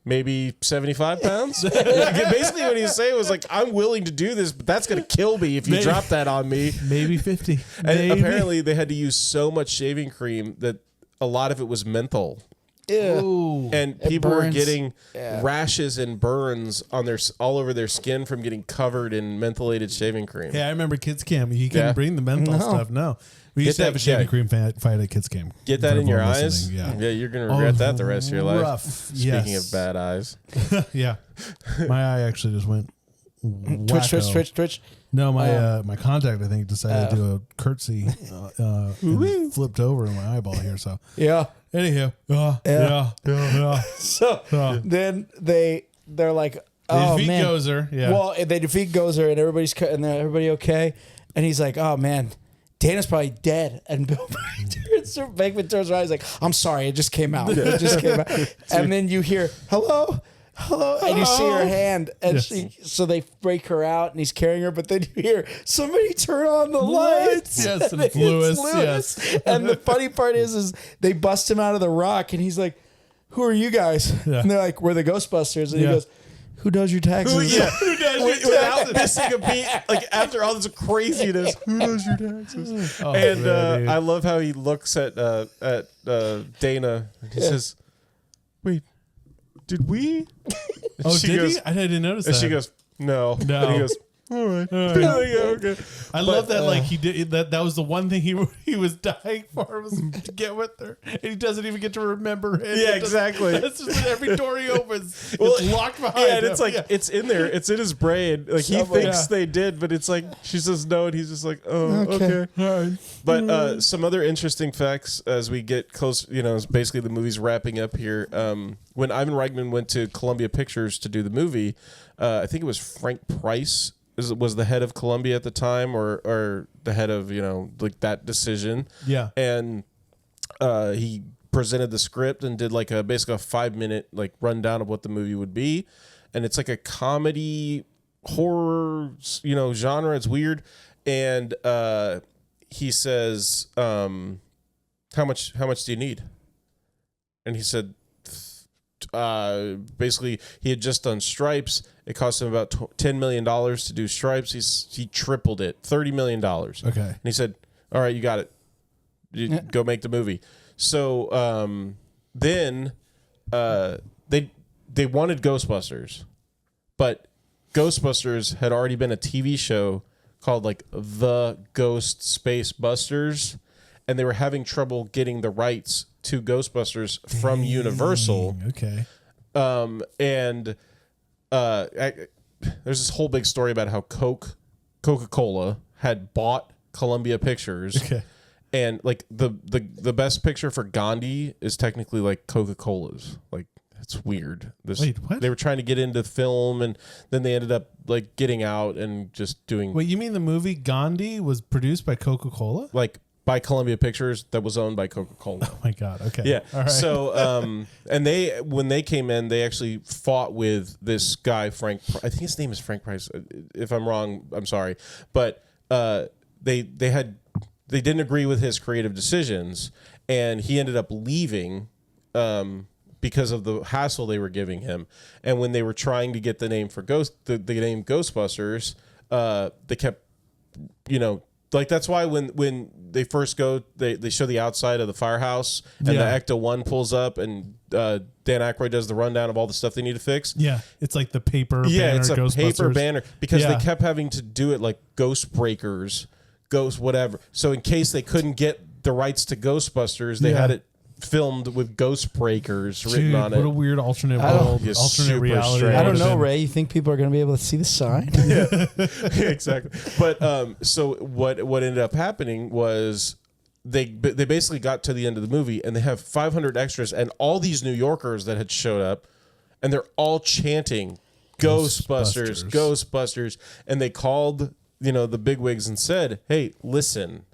maybe 75 pounds? Basically what he's saying was like, I'm willing to do this, but that's going to kill me if you drop that on me. Maybe 50. And Maybe. apparently they had to use so much shaving cream that a lot of it was menthol. Yeah. Ooh. And people were burns. getting Yeah. rashes and burns on all over their skin from getting covered in mentholated shaving cream. Yeah, I remember Kids Camp. You couldn't Yeah. bring the menthol stuff. No. We used to have a shaving cream fight at Kids Camp. Get that For in your everyone eyes. listening. Yeah. You're gonna regret that the rest of your life. Rough. Speaking Yes. of bad eyes, Yeah. My eye actually just went wacko. Twitch. No, my contact I think decided to do a curtsy and flipped over in my eyeball here. So Yeah. anywho, yeah. So then they're like, oh defeat man. Gozer, yeah. Well, they defeat Gozer and everybody okay, and he's like, oh man, Dana's probably dead. And Bill Bankman turns around, he's like, I'm sorry, it just came out. It just came out. And then you hear, hello, and you see her hand, and so they break her out, and he's carrying her, but then you hear somebody turn on the lights. Yes, and it's Lewis. Yes. And the funny part is they bust him out of the rock, and he's like, who are you guys? Yeah. And they're like, we're the Ghostbusters. And he Yeah. goes, who does your taxes? who does without missing a beat? Like after all this craziness, who does your taxes? Oh, And man, dude. I love how he looks at Dana. And he says, "Wait, did we?" And Oh, she did goes, he? I didn't notice And that. she goes, "No." No. And he goes, "All right." Okay. I love that. Like he did that. That was the one thing he was dying for was to get with her, and he doesn't even get to remember it. Yeah, exactly. That's just that every door he opens, Well, it's locked behind. Yeah, and it's him. like it's in there. It's in his brain. Like he Somewhere. thinks they did, but it's like she says no, and he's just like, "Oh, okay." All right. But some other interesting facts as we get close, as basically the movie's wrapping up here. When Ivan Reitman went to Columbia Pictures to do the movie, I think it was Frank Price was the head of Columbia at the time, or the head of like that decision. Yeah. And he presented the script and did like basically a 5-minute like rundown of what the movie would be, and it's like a comedy horror genre. It's weird, and he says, how much do you need? And he said, basically he had just done Stripes. It cost him about $10 million to do Stripes. He tripled it, $30 million. Okay. And he said, all right, you got it. Go make the movie. So then they wanted Ghostbusters, but Ghostbusters had already been a TV show called like The Ghost Space Busters, and they were having trouble getting the rights to Ghostbusters from Universal. Okay. And there's this whole big story about how Coca-Cola had bought Columbia Pictures. Okay. And like the best picture for Gandhi is technically like Coca-Cola's. Like it's weird. Wait, what? They were trying to get into film, and then they ended up like getting out and just doing Wait, you mean the movie Gandhi was produced by Coca-Cola? like by Columbia Pictures that was owned by Coca-Cola. Oh my God. Okay. Yeah. All right. So, and when they came in, they actually fought with this guy, Frank. I think his name is Frank Price. If I'm wrong, I'm sorry. But they didn't agree with his creative decisions, and he ended up leaving because of the hassle they were giving him. And when they were trying to get the name for the name Ghostbusters, they kept, like that's why when they first go, they show the outside of the firehouse and the Ecto-1 pulls up and Dan Aykroyd does the rundown of all the stuff they need to fix. Yeah, it's like the paper banner. Yeah, it's a Ghostbusters. paper banner because they kept having to do it like Ghost Breakers, Ghost whatever. So in case they couldn't get the rights to Ghostbusters, they had it filmed with Ghost Breakers written on it. What a weird alternate world, alternate reality. Strange. I don't know, Ray. You think people are going to be able to see the sign? Yeah, exactly. But so what ended up happening was they basically got to the end of the movie and they have 500 extras and all these New Yorkers that had showed up and they're all chanting Ghostbusters, Ghostbusters, and they called the bigwigs and said, "Hey, listen,"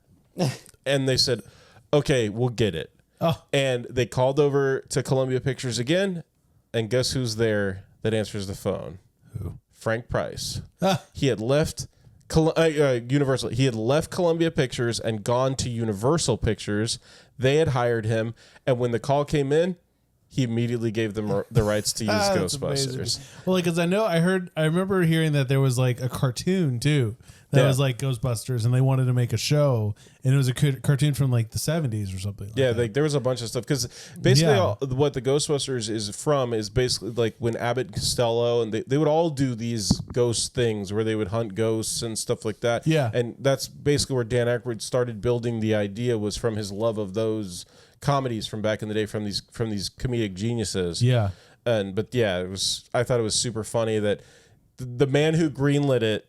and they said, "Okay, we'll get it." Oh. And they called over to Columbia Pictures again, and guess who's there that answers the phone? Who? Frank Price. He had left Universal. He had left Columbia Pictures and gone to Universal Pictures. They had hired him, and when the call came in, he immediately gave them the rights to use Ghostbusters. Amazing. Well, because I remember hearing that there was like a cartoon too. That was like Ghostbusters, and they wanted to make a show, and it was a cartoon from like the 70s or something. Like there was a bunch of stuff because basically what the Ghostbusters is basically like when Abbott and Costello and they would all do these ghost things where they would hunt ghosts and stuff like that. Yeah, and that's basically where Dan Aykroyd started building the idea was from his love of those comedies from back in the day from these comedic geniuses. Yeah, I thought it was super funny that the man who greenlit it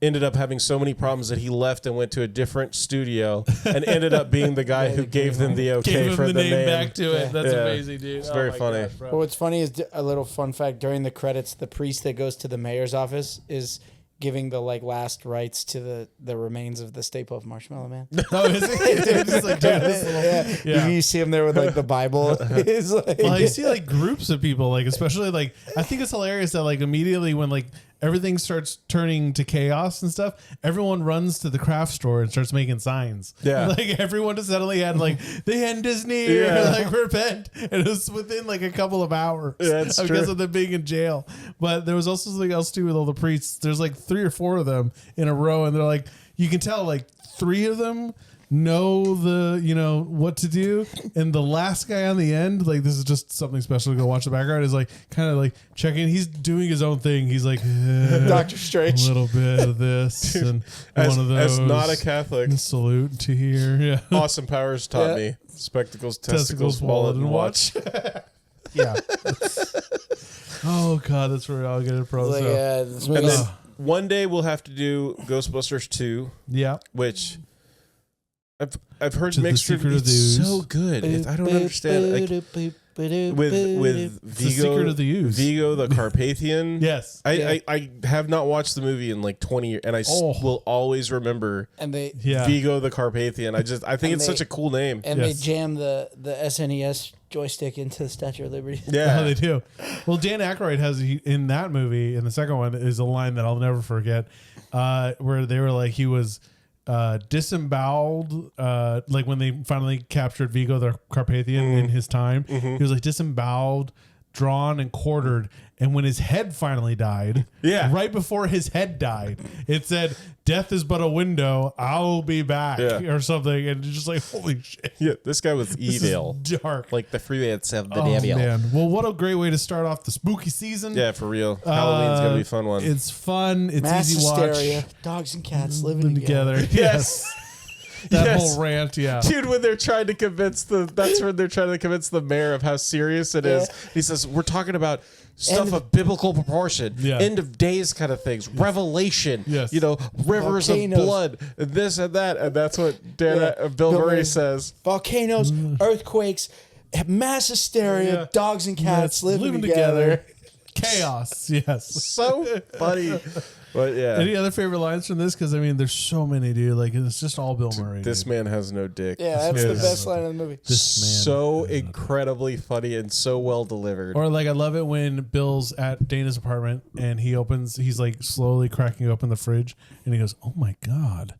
ended up having so many problems that he left and went to a different studio and ended up being the guy who gave them the okay for the name back to it. That's amazing, dude. It's very funny. Gosh, but what's funny is a little fun fact during the credits, the priest that goes to the mayor's office is giving the last rights to the remains of the Stay Puft Marshmallow Man. Oh, is it? Just like, You see him there with like the Bible. Well, you see like groups of people, like especially like I think it's hilarious that like immediately when like everything starts turning to chaos and stuff, everyone runs to the craft store and starts making signs. Yeah. Like everyone just suddenly had like they end Disney or like repent. And it was within like a couple of hours. Yeah, that's because of them being in jail. But there was also something else too with all the priests. There's like 3 or 4 of them in a row, and they're like, you can tell like 3 of them know what to do, and the last guy on the end, like this is just something special to go watch the background, is like kind of like checking. He's doing his own thing. He's like Doctor Strange, a little bit of this and as, one of those. As not a Catholic, salute to here. Yeah, Austin Powers taught me spectacles, testicles, wallet, and watch. Yeah. Oh God, that's where I'll get it from. Like, and then one day we'll have to do Ghostbusters 2. Yeah, which I've heard mixed reviews. It's so good. I don't understand. Like, with Vigo, Vigo the Carpathian. Yes, I have not watched the movie in like 20 years, and I will always remember. And Vigo the Carpathian. I think it's such a cool name. And they jam the SNES joystick into the Statue of Liberty. Yeah, they do. Well, Dan Aykroyd has in that movie, in the second one, is a line that I'll never forget, where they were like he was disemboweled, like when they finally captured Vigo the Carpathian in his time, he was like disemboweled, drawn and quartered, and when his head finally died, right before his head died, it said, "Death is but a window, I'll be back," or something, and it's just like, holy shit. Yeah, this guy was evil. Dark. Like the freelance of the devil. Man. Well, what a great way to start off the spooky season. Yeah, for real. Halloween's gonna be a fun one. It's fun. It's Mass easy hysteria, watch. dogs and cats living together. Yes. That whole rant, dude. When they're trying to convince the mayor of how serious it is. He says, "We're talking about stuff of biblical proportion, end of days kind of things, revelation, rivers of blood, and this and that," and that's what Bill Murray says. Volcanoes, earthquakes, mass hysteria, dogs and cats living together. Chaos, yes. So funny. But yeah. Any other favorite lines from this? Because I mean, there's so many, dude. Like it's just all Bill Murray. This man has no dick. Yeah, that's the best line in the movie. So incredibly funny and so well delivered. Or like I love it when Bill's at Dana's apartment and he's like slowly cracking open the fridge and he goes, "Oh my God,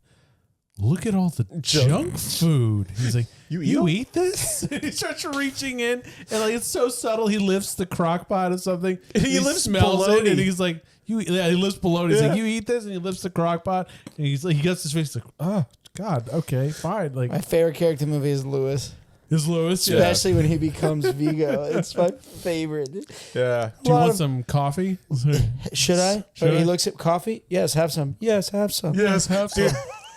look at all the junk food. He's like, you eat this? And he starts reaching in, and like it's so subtle. He lifts the crock pot of something. He smells it, and he's like, he lifts bologna. He's like, you eat this? And he lifts the crock pot, and he's like, he gets his face like, oh God, okay, fine. Like, my favorite character movie is Lewis. Is Lewis? Especially when he becomes Vigo. It's my favorite. Yeah. Do you want some coffee? Should I? He looks at coffee. Yes, have some. Yes, have some. Yes, have some.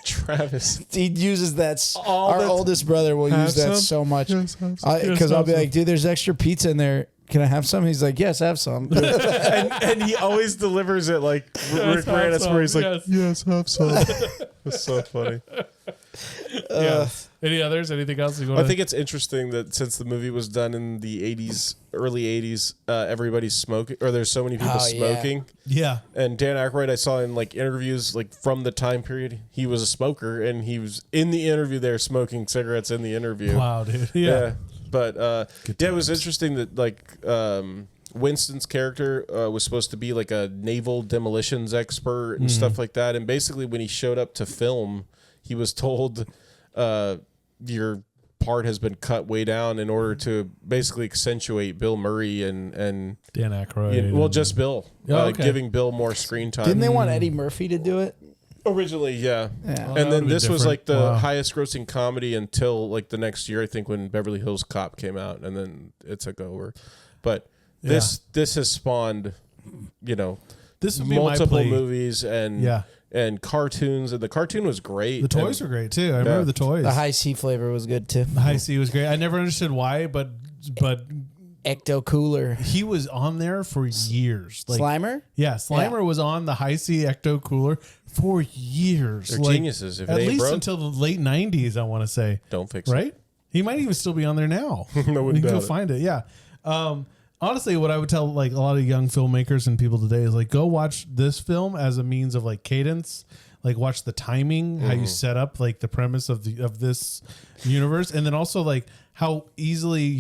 Travis. He uses that. Our oldest brother will use that so much. Because I'll be like, dude, there's extra pizza in there. Can I have some? He's like, yes, have some. and he always delivers it like Rick Moranis, where he's like, yes, have some. It's so funny. Any others? Anything else? I think it's interesting that since the movie was done in the 80s, early 80s, everybody's smoking, or there's so many people smoking. Yeah. And Dan Aykroyd, I saw in like interviews like from the time period, he was a smoker, and he was in the interview there smoking cigarettes in the interview. Wow, dude. Yeah. But it was interesting that like Winston's character was supposed to be like a naval demolitions expert and stuff like that. And basically when he showed up to film, he was told your part has been cut way down in order to basically accentuate Bill Murray and Dan Aykroyd. well, just Bill. Okay. Giving Bill more screen time. Didn't they want Eddie Murphy to do it? Originally, yeah. Well, and then this was like the Wow. highest grossing comedy until like the next year, I think, when Beverly Hills Cop came out, and then it took over. But this has spawned, this would be multiple my plea. movies and cartoons, and the cartoon was great. The toys were great too. I remember the toys. The high C flavor was good too. The high C was great. I never understood why, but Ecto Cooler. he was on there for years. Like, Slimer? Yeah, Slimer was on the high C Ecto Cooler for years. They're geniuses. If it at ain't least broke, until the late 90s, I want to say. don't fix it. Right? He might even still be on there now. No one We can go doubt it. find it. Yeah. Honestly, what I would tell like a lot of young filmmakers and people today is like go watch this film as a means of like cadence. Like watch the timing, how you set up like the premise of this universe, and then also like how easily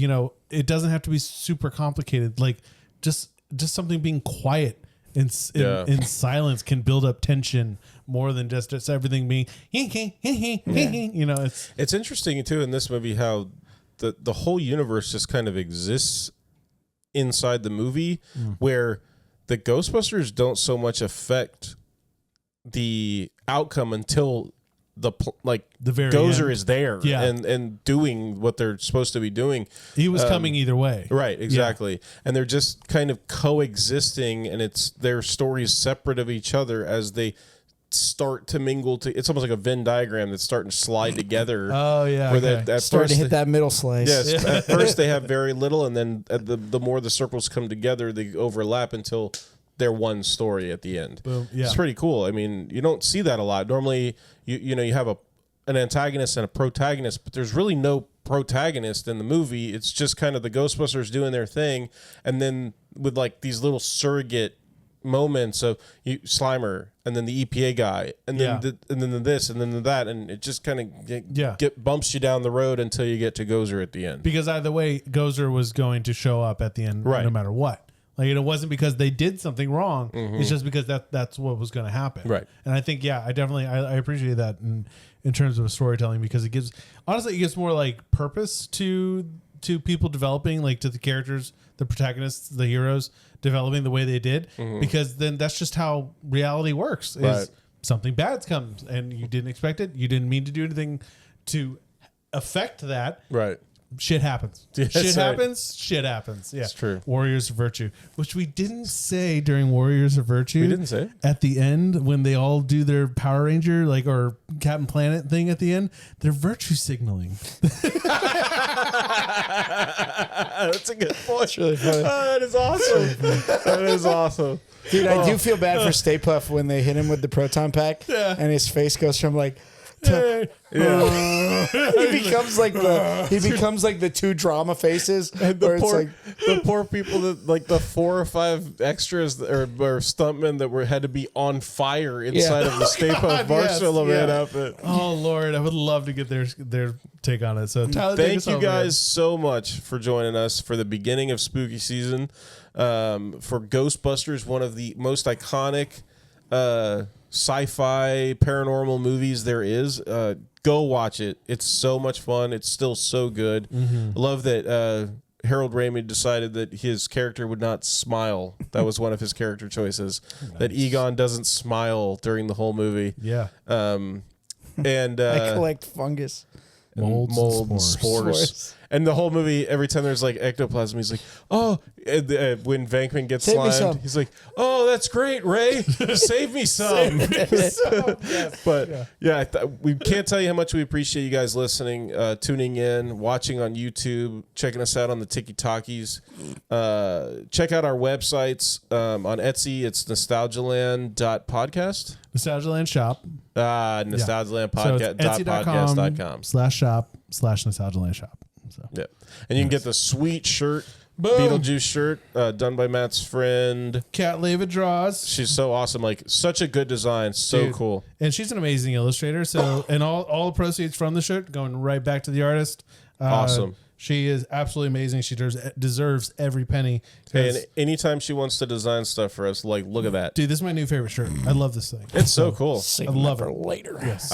it doesn't have to be super complicated. Like just something being quiet in silence can build up tension more than just everything being It's interesting too in this movie how the whole universe just kind of exists inside the movie, where the Ghostbusters don't so much affect the outcome until the very Gozer end. is there and doing what they're supposed to be doing. He was coming either way. Right, exactly. And they're just kind of coexisting, and it's their stories separate of each other as they start to mingle. It's almost like a Venn diagram that's starting to slide together. Oh yeah, where okay. Starting to hit that middle slice. Yes, at first they have very little, and then the more the circles come together, they overlap until they're one story at the end. Boom. Yeah. It's pretty cool. I mean, you don't see that a lot. Normally, you have an antagonist and a protagonist, but there's really no protagonist in the movie. It's just kind of the Ghostbusters doing their thing, and then with like these little surrogate moments of Slimer, and then the EPA guy, and then and then this, and then that, and it just kind of bumps you down the road until you get to Gozer at the end. Because either way, Gozer was going to show up at the end, no matter what. Like it wasn't because they did something wrong. It's just because that's what was going to happen. Right. And I think I appreciate that in terms of storytelling, because it gives more like purpose to people developing, like to the characters, the protagonists, the heroes developing the way they did, because then that's just how reality works. Is something bad comes and you didn't expect it. You didn't mean to do anything to affect that. Right. Shit happens. Yes, Shit happens. Yeah. It's true. Warriors of Virtue, which we didn't say during Warriors of Virtue. We didn't say it. At the end, when they all do their Power Ranger or Captain Planet thing at the end, they're virtue signaling. That's a good point. It's really funny. That is awesome. That is awesome. Dude, I do feel bad for Stay Puft when they hit him with the proton pack, and his face goes from like he becomes like the two drama faces, and the poor people that like the 4 or 5 extras or stuntmen that had to be on fire inside of the Stay Puft Marshall Man outfit. Oh Lord, I would love to get their take on it. So Tyler, thank you guys so much for joining us for the beginning of spooky season, for Ghostbusters, one of the most iconic sci-fi paranormal movies there is, go watch it. It's so much fun. It's still so good. I love that Harold Ramis decided that his character would not smile. That was one of his character choices. Nice. That Egon doesn't smile during the whole movie. Yeah. And I collect fungus. Mold and spores. And the whole movie, every time there's like ectoplasm, he's like, "Oh!" When Venkman gets slimed, he's like, "Oh, that's great, Ray. Save me some." But we can't tell you how much we appreciate you guys listening, tuning in, watching on YouTube, checking us out on the Tiki Talkies. Check out our websites on Etsy. It's nostalgialand.podcast. Nostalgialand shop. Nostalgialand podcast. So etsy.com/shop/nostalgialand shop. So. Yeah, and you can get the sweet shirt, Beetlejuice shirt, done by Matt's friend Cat Leva Draws. She's so awesome, like such a good design, so cool, and she's an amazing illustrator. So, and all the proceeds from the shirt going right back to the artist. Awesome. She is absolutely amazing. She deserves every penny. And anytime she wants to design stuff for us, like, look at that. Dude, this is my new favorite shirt. I love this thing. It's so cool. I love it later. Yes.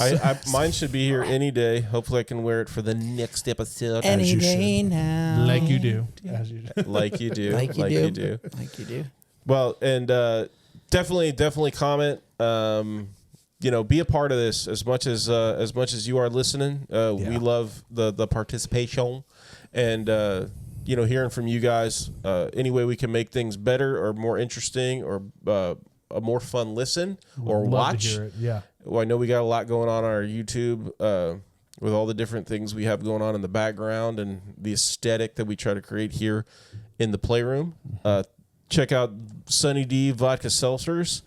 Mine should be here any day. Hopefully I can wear it for the next episode. Any day now. Like you do. As you do. Like you do. Like you do. Like you do. Well, and definitely comment. Be a part of this as much as you are listening. We love the participation. And, hearing from you guys, any way we can make things better or more interesting or a more fun listen or watch. To hear it. Yeah. Well, I know we got a lot going on our YouTube with all the different things we have going on in the background and the aesthetic that we try to create here in the playroom. Check out Sunny D Vodka Seltzers.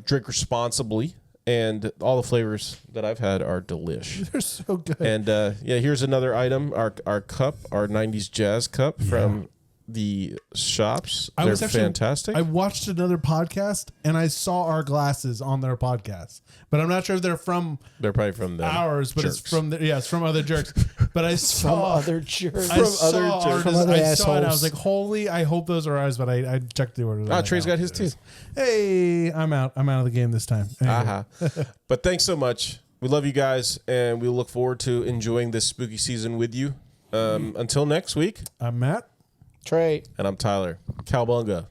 Drink responsibly. And all the flavors that I've had are delish. They're so good. And here's another item: our cup, our '90s jazz cup from the shops. They're fantastic. I watched another podcast and I saw our glasses on their podcast, but I'm not sure if they're from. They're probably from ours, but jerks. it's from it's from other jerks. But I saw from other jerks. I saw other I assholes. saw it. I was like, holy! I hope those are ours. But I checked the order. Oh, Trey's got his too. Hey, I'm out. I'm out of the game this time. Anyway. But thanks so much. We love you guys, and we look forward to enjoying this spooky season with you. Until next week, I'm Matt. Trey. And I'm Tyler. Cowbunga.